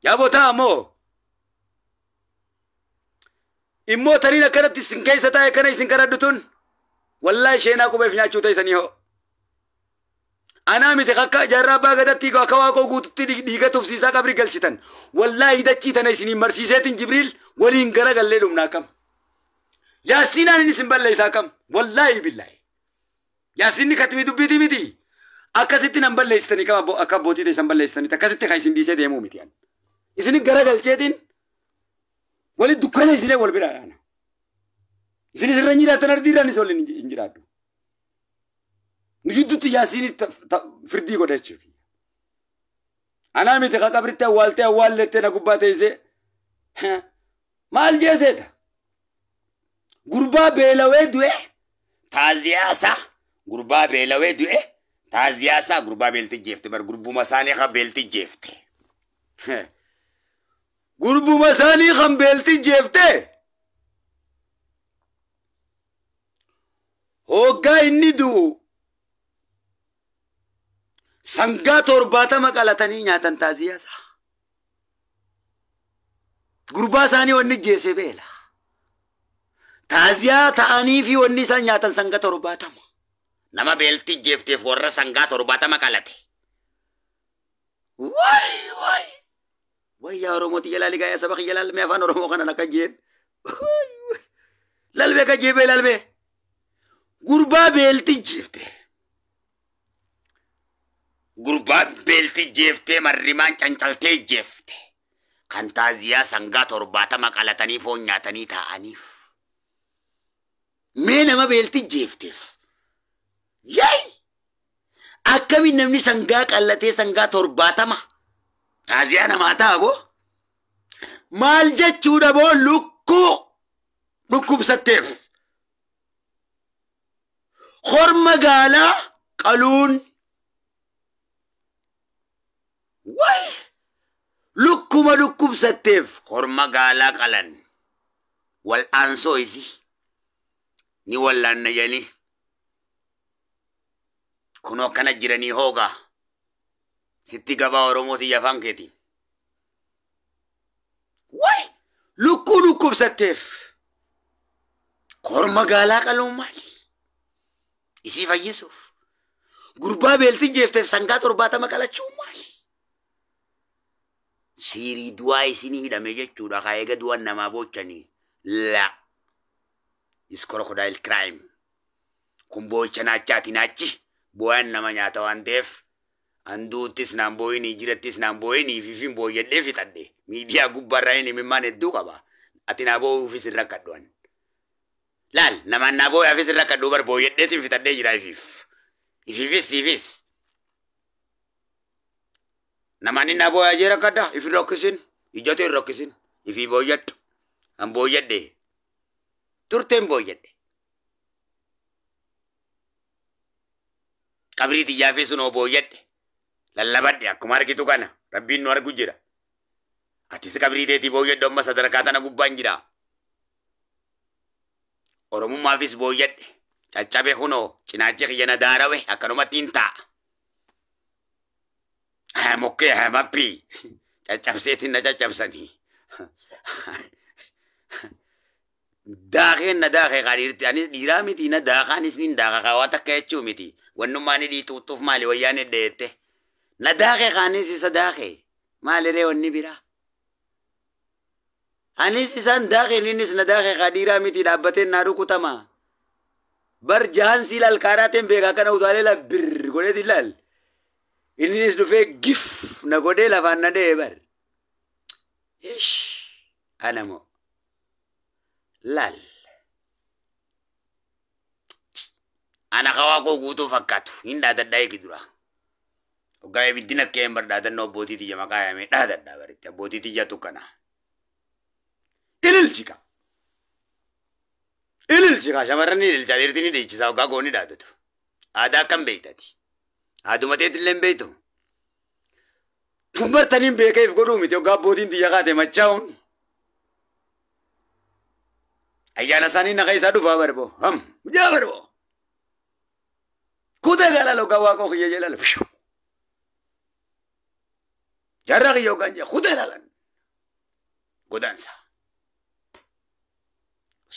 Yaaboo ta'a ammoo. Immoo taniin akkanatti isin keessa taa'e kana isin karadhutun wallahi isheenaa qubeef nyaachuu ta'isanii hoo. Anaa miti akka jaarraa abbaa gadatti akka waaqoo guututti dhiiga tufsiisaa qabri galchitan. Wallahi dachii tana isiniin marsiiseetiin Jibriil waliin garagallee dhumnaa kam. Yaasinaan inni isin balleessaa kam. Wallahi billaahi. Yaasinni katimi dubbiiti miti. Akkasitti nan balleessitanii kam akka abbootii ta'e isan balleessitanii akkasitti kan isin dhiisee deemuu miti. Isini garagalcheetiin wali dukkana isine wal bira yaana. Isini sirra jiraatan ardiiraan isa waliin hin jiraadhu. Nu jidduutti yaasiin firdii godhachuuf. Anaa miti ka qabritti awwaaltee awwaallettee na gubbaa teessee maal jeeseeta? Gurbaa beelawee du'e taaziyaasa. Gurbaa beelawee du'e taaziyaasa. Gurbaa beelti jeefte bar gurbuma isaanii ka beelti jeefte. Gurbuma isaanii kan beelti jeefte. Hoggaa inni du'u sangaa 70 qalatanii nyaatan taaziyaasa. Gurbaa isaanii wanni jeese beela. Taaziyaa ta'anii fi wanni isaan nyaatan sangaa 70. Nama beelti jeefteef warra sangaa 70 qalate. Waay. Wayyaa Oromooti jalali gaayaa saba kiyya lalmee afaan Oromoo kana akka jeen. Lalmee ka jeebee lalmee. Gurbaa beelti jeefte. Gurbaa beelti jeefte marrimaan cancaltee jeefte. Kan taaziyaa sangaa 70 qalatanii foon nyaatanii taa'aniif. Mee nama beelti jeefteef. Yaay! Akkamiin namni sangaa qallatee sangaa 70 taaziyaa namaa ta'a boo? Maal jechuudha boo lukkuu dhukkubsatteef? Horma gaalaa qaluun. Waay! Lukkuma dhukkubsatteef horma gaalaa qalan. Wal aansoo isi. Ni wallaanna janii. Kunoo kana jiranii hoogaa. sitti gabaa Oromooti afaan keetiin. Waay lukkuu dhukkubsatteef korma gaalaa qaluun maali? Isii fayyisuuf gurbaa beeltiin jeefteef sangaa 70 qalachuun maali? Siirii du'aa isinii hidhame jechuudha kaa eega du'an namaa bochanii la is crocodile crime kun bocha naachaati naachi bu'aan nama nyaata waan ta'eef anduuttis naan booyinii jirattis naan booyinii fifin booyyadhee fixadhe miidiyaa gubbaarraa inni mimmaan hedduu qaba ati naa boo'uufis irra kadhuan laal namaan naa boo'aafis irra kadhuu bar booyyadheetiin fixadhee jira ififis siifis namaan naa boo'aa jira kadha ifi rokkisin ijjatee rokkisin ifi booyyadhu an booyyadhe turteen booyyadhe qabriiti yaafee sunoo booyyadhe lallabadhe akkuma argitu kana rabbiin nu argu jira atis qabriiteetii booyyadhu amma sadarkaa tana gubbaan jira oromummaafis booyyadhe caccabe kunoo cinaachi kiyyana daarawe akkanumatti hin taa'a mokkee mappii caccabseetiin na caccabsanii daakeen na daakee qaadhiirti anis dhiiraa miti na daakaanis nin daaka kaawaa takka jechuu miti wannummaan dhiituutuuf maali wayyaan heddeette na daakee kaanis isa daakee maali ree wanni biraa anis isaan daakeen innis na daakee kaa dhiiraa miti dhaabbateen naa rukutamaa bar jahan si laal kaaraateen beekaa kana utaalee la bir godheeti laal innis dhufee gif na godhee lafaan na dhee bar ish anamoo laal ana kawaa koo guutuu fakkaatu hin dhaadadhaa eegi dura hoggaa ibiddina keen bar dhaadannoo abbootii tiyya maqaa yaamee dhaadadhaa baritti abbootii tiyyatu kana ililchika shamarran ililchaa dheertiin ni dheechisaa hoggaa goonni dhaadatu aadaa akkam beektati aadumateet illee hin beektu tumbartaniin beekeef godhuu miti hoggaa abbootiin tiyya kaate machaa'uun ayyaana isaanii naqa isaa dhufaa barbo mujaa barbo kutee galala hoggaa waaqoo kiyya jedhala jarra kiyya hoggaan jee kutee lalan godaansa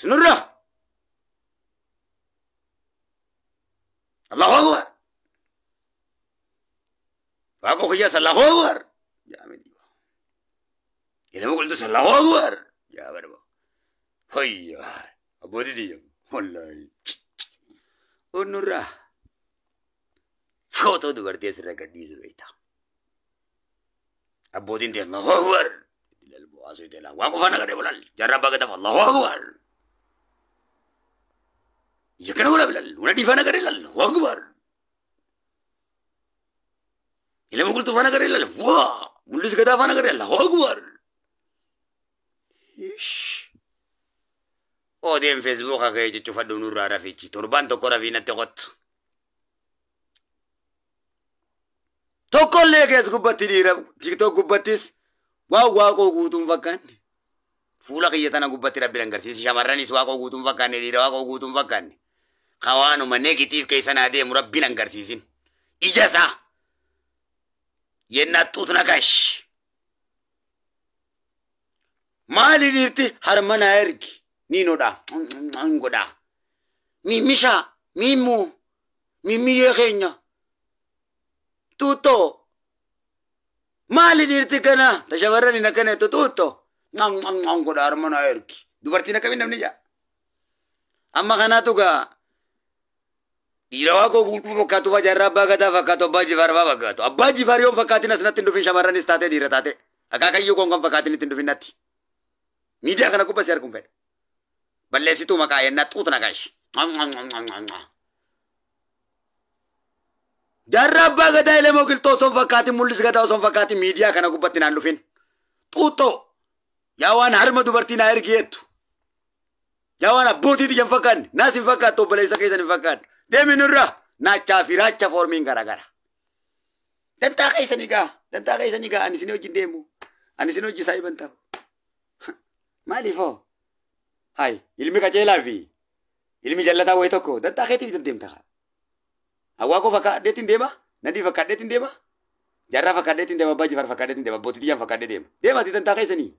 sinurra Allahu Akbar waaqoo kiyyaas Allahu Akbar jaame diba ilma qultus Allahu Akbar jaa barbo hayya abbootii tiyya wallahi onurra footoo dubartii asirra gadhiisu beekta abbootiin tiyya Allahu Akbar ilalboo asoo itti waan qofaan agarree bulal jarra abbaa gadaaf Allahu Akbar ija kana gula bilal una dhiifaan agarree lal Allahu Akbar ilma qultuu faan agarree lal waa mul'is gadaa faan agarree Allahu Akbar odeen Facebook akee jechuuf aduu nurraa rafichi torban tokko rafiinatti qottu tokkollee kees gubbatti dhiira TikTok gubbattis waan waaqoo guutuun fakkaanne fuula kiyya tana gubbatti rabbi agarsiisi shamarranis waaqoo guutuun fakkaanne dhiira waaqoo guutuun fakkaanne kawaanuma negatiif keessa naa deemu rabbiin agarsiisin ija isaa yennaa xuut naqash maali dhiirti harmanaa ergi Ninoda, ngoda. Mimisha, mimu, mimiye kenya. Tuto. Mali dirti kana, tashawarani na kana tuto. Ngoda armana erki. Dubartina kami namni ja. Amma kana tuga. Irawa ko gultu fakatu fajarra bagata fakatu baji farwa fakatu. Abaji fario fakati na sanatin dufin shamarani state diratate. Akakayyo ko ngam fakati ni tindufin nati. Media kana ko basar kumfed. Balleessituu maqaa yennaa xuutu naqash. Jarra abbaa gadaa ilmoo qilxoo osoo fakkaatiin mul'is gadaa osoo fakkaatiin miidiyaa kana gubbatti naan dhufin. Xuuxoo yaa waan harma dubartii naa ergi jettu. Yaa waan abbootii tiyyan fakkaanne naas hin fakkaattu obboleessa keessan hin fakkaanne. Deemi nurra naachaa fi raacha foormiin garagara. Dantaa keessanii gaa ani isin wajjin deemu. Ani isin hojii isaa hiban ta'u. Maaliifoo? Hai, ilmi kajeelaa fi ilmi jallataa wayi tokko dantaa keetiif deemta. Hawaa ko fakkaadheetiin deema? Nadii fakkaadheetiin deema? jarra fakkaadheetiin deema abbaa Jifaar fakkaadheetiin deema abbootii tiyyaan fakkaadhee deema deema tiitan taaqee isanii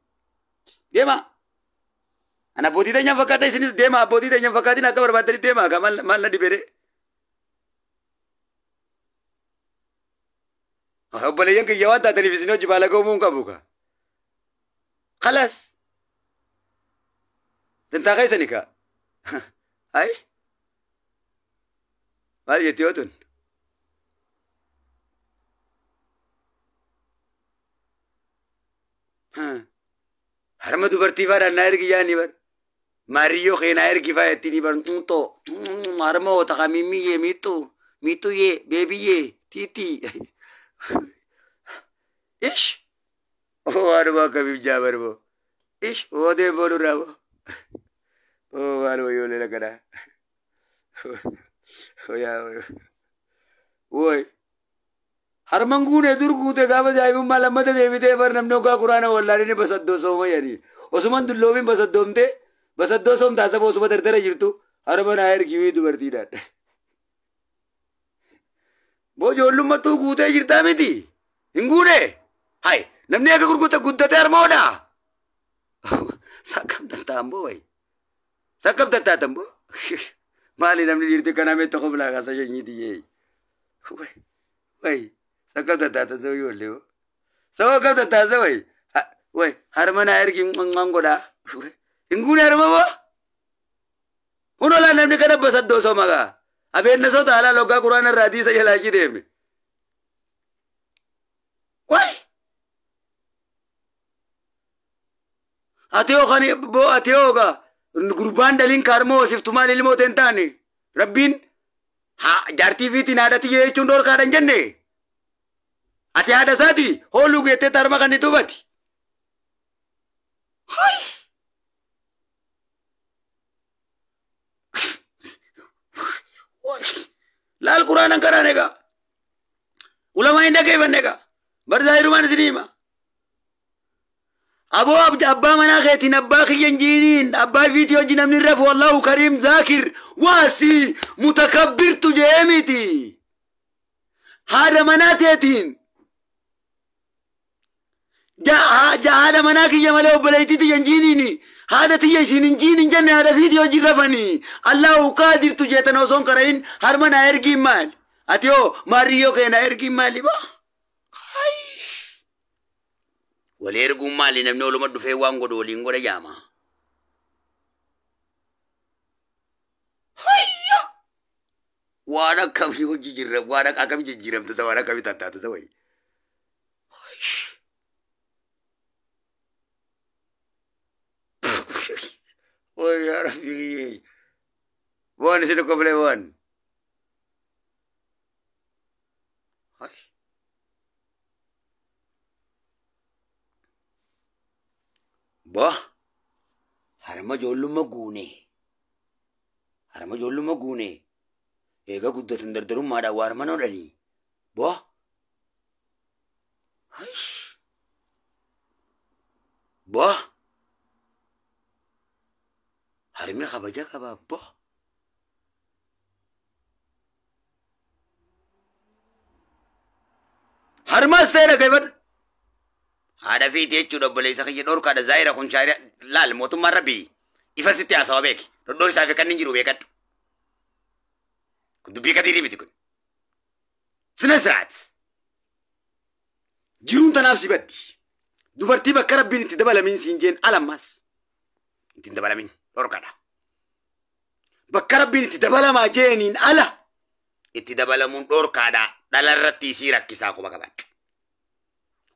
deema ana abbootii tiyyaan fakkaadhee isinis deema abbootii tiyyaan fakkaatiin akka barbaadanii deema akka maal na dibere obboleeyyan kiyya waan taataniif isin hojii baalagaa uumuun qabu ka خلاص تنتاقي سنكا هاي ما يتيوتن ها هرم دوبرتي فار ناير کی جانی بر ماريو خي ناير كفايتني بر تو هرمو تخميمي ये ميتو ये बेबी ये تيتي ايش ओ अरबा कभी जाबर वो इश वो दे बोलू रहा वो बार वो योले लगा रहा हो या वो हर मंगूने दुर्गूते गाव जाए मुम्माला मत देवी दे पर नमनो का कुरान वल्लारी ने बसद दो सोम यानी उसमन दुल्लो में बसद दोम थे बसद दो सोम तासा वो सुबह तेरे जिरतु हर बन आयर की हुई दुबरती डाट वो जोलुम मत तू गूते जिरता में थी इंगूने हाय namni akka gurgurta guddate harmoodha sakkam tantaambo way sakkam tantaatambo maali namni dhiirti kana mee tokko bilaa kaasa jenyiiti yee way sakkam tantaata soo yoolle soo akkam tantaasa way harmana ergi ngangodha hinguune harma bo hunola namni kana basaddoo soo magaa abeenna soo taalaa loggaa quraana irraa diisa jalaachi deeme way ateo khani bo ateo ga gurban dalin karmo siftuma lilmo tentani rabbin ha jarti viti nadati ye chundor kadan jenne ati ada sati holu gete tarma kan itubati hay lal quran karane ga ulama inda ke banne ga barzairu man sinima أبو أبا مناخيتي نباخي ينجينين أبا فيديو جنم نرف والله كريم ذاكر واسي متكبر تجيمتي هذا مناتيتين جاء هذا مناكي يملأ بليتي تينجينيني هذا تيجين جين جنة هذا فيديو جرفني الله قادر تجيتنا وصون كرين هرمنا إرجيم مال أتيو ماريو كنا إرجيم مالي با وليرجو مالي نمنو لما دفع وانغو دولين غدا جاما هيا وانا كمي وجيجرم وانا أكمي جيجرم تسا وانا كمي تاتا تسا وي وي يا ربي وان سيدو قبل وان bah harma jollu magune ega guddatun dardarum mada warma no dani bah aish bah harmi khabaja khaba bah harma stera kaiban هذا في تيجي دبل يسخي يدور كذا زايرة كون شايرة لا الموت مرة بي يفسد يا سوابك ردور سافي كان نجرو بيكت كنت بيكت يري بتكون سنسرات جرون تنافسي بدي دوبرتي بكرب بين تدبل من سينجين على ماس تدبل من دور كذا بكرب بين تدبل ما جينين على تدبل من دور كذا دلالتي سيرك كيساكو بكبات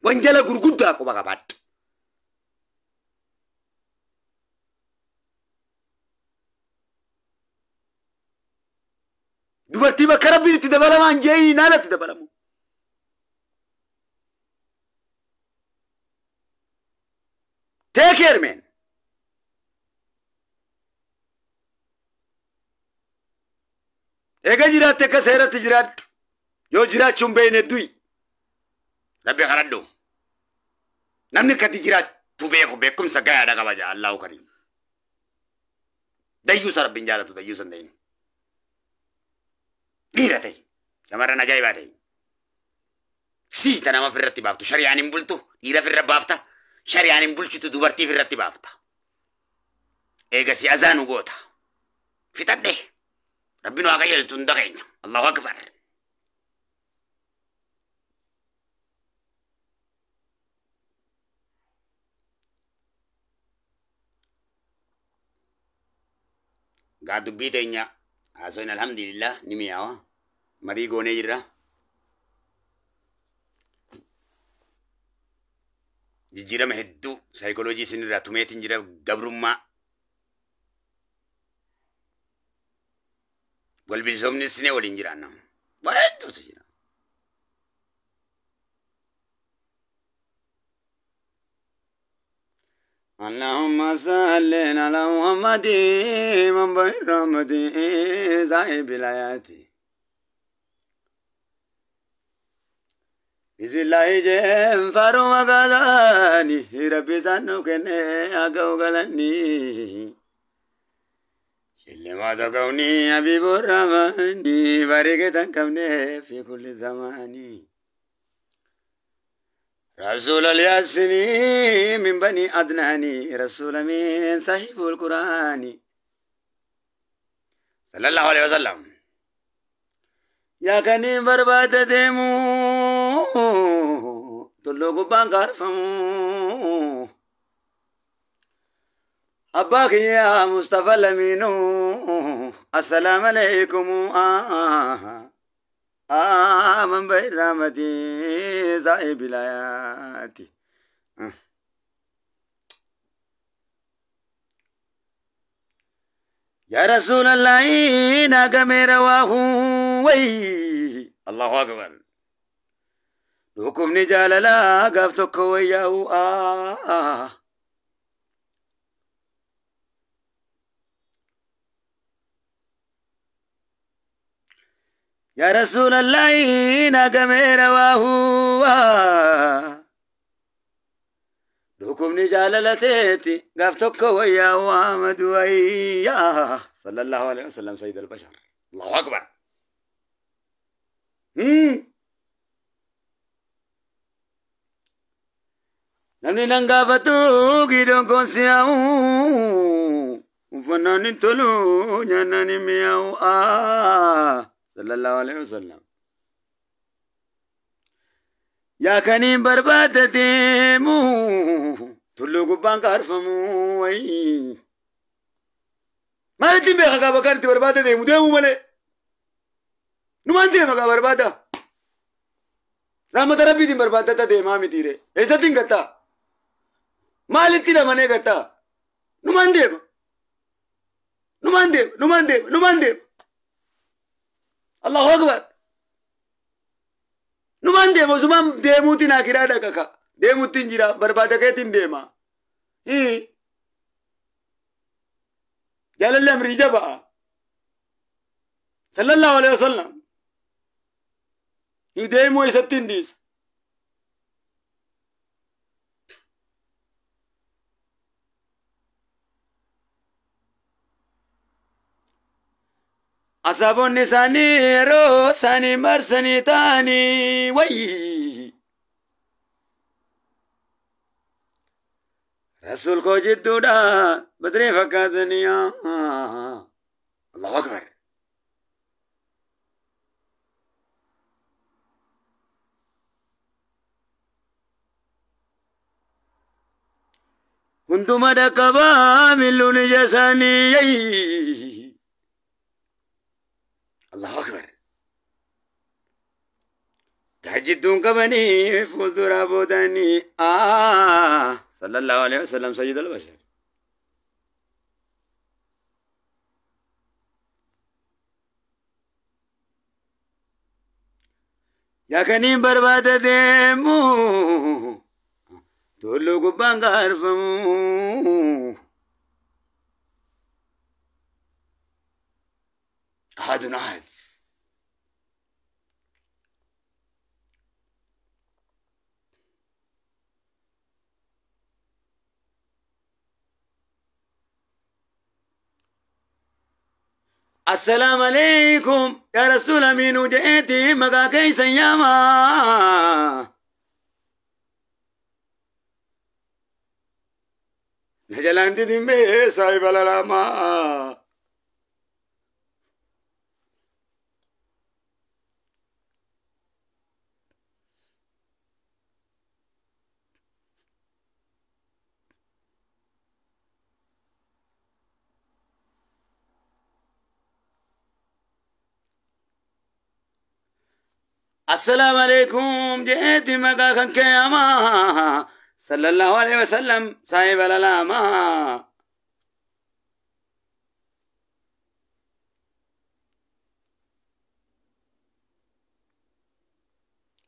wanjala gurguddaa quba qabaadhu dubartii bakka rabbiin itti dabalamaan jeeyii naalatti dabalamu take care man eega jiraatte akka seeratti jiraadhu yoo jiraachuun beeyne du'i ربي خردو نمني كتجرات تبيكو بكم سجايا دا كباجا الله كريم دايوس ربي جالة دايوس ندين غيرتي كمرنا جاي باتي سيتا نما في الرتي بافتو شريعان بلتو إيرا في الربافتا شريعان بلتو تدوبرتي في الرتي بافتا إيغا سي أزانو غوتا في تده ربنا أغير تندقين الله أكبر قاعد بيتينيا أسوين الحمد لله نمياوا مريقو نيجرا جيجيرا مهدو سايكولوجي سنرا تميتين جيرا قبرما والبيزومني السنة والإنجرانا وهدو تجيرا اللهم صل على محمد من بين رحمتي صاحب الآيات بسم الله جم فارو مغاداني ربي سانو كني أغو غلني اللي ما تكوني أبي برماني بارك تنكمني في كل زماني رسول الياسني من بني أدناني رسول من صاحب القرآن صلى الله عليه وسلم يا كني برباد ديمو تلوغو بانكار فمو أباك يا مصطفى لمينو السلام عليكم من بين رحمتي صاحب الآيات يا رسول الله ناقم رواه وي الله أكبر حكم نجال لا قفتك وياه يا رسول الله ناقم رواه حكم نجال لتيتي قفتك وياه آمد وياه صلى الله عليه وسلم سيد البشر الله أكبر نمني ننقافتو كيدون كونسياو فنان تلو ناناني مياو صلى الله عليه وسلم يا كنين برباد ديمو تلو قبان كارفمو وي ما نتين بيخا كابكارتي برباد ديمو ديمو ملي نمان ديما كابربادا رحمة ربي دين بربادة ديما متيري إيسا دين كتا مالتي لمنه كتا نمان ديما نمان ديما الله أكبر نمان ديما سمان ديمو تنا كرادا كاكا ديمو تنجرا بربادة كتين ديما جال الله مريجا بقى صلى الله عليه وسلم ديمو يستين ديس أصابون نساني رو ساني مرسني تاني وي رسول کو جدودا بدري فكادنيا الله أكبر كنتم دكبا ملون جساني الله أكبر كجدون كبني فولدرا بوداني صلى الله عليه وسلم سيد البشر يا كنين برباد ديمو تولو قبان غارفمو أحد أحد السلام عليكم يا رسول أمين وجئتي مقا كيس ياما نجلان دي دمي صاحب الألاما السلام عليكم جئتي مقا كان كياما صلى الله عليه وسلم صاحب الألاما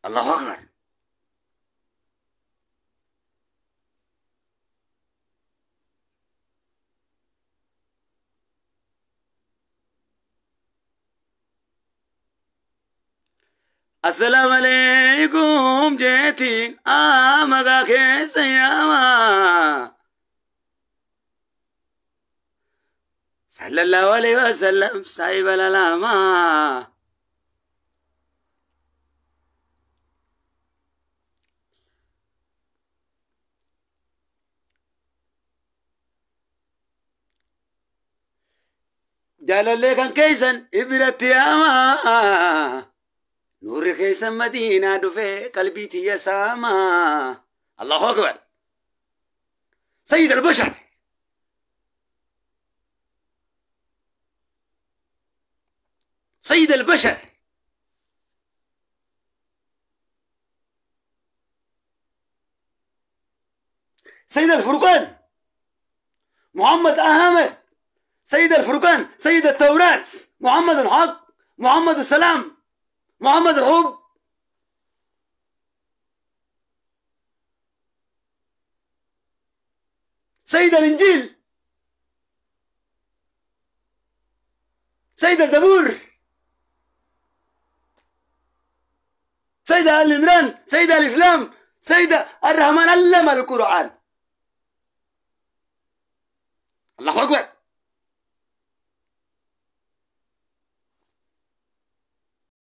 الله أكبر السلام عليكم جيتي مقا كيس ياما صلى الله عليه وسلم صاحب الألاما جلال كان كيسن إبرت ياما نور كيسن مدينة دفع قلبي يا ساما الله أكبر سيد البشر سيد البشر سيد الفرقان محمد أحمد سيد الفرقان سيد التوراة محمد الحق محمد السلام محمد الحب سيد الإنجيل سيد الزبور سيد آل عمران سيد الإفلام سيد الرحمن علم القرآن الله أكبر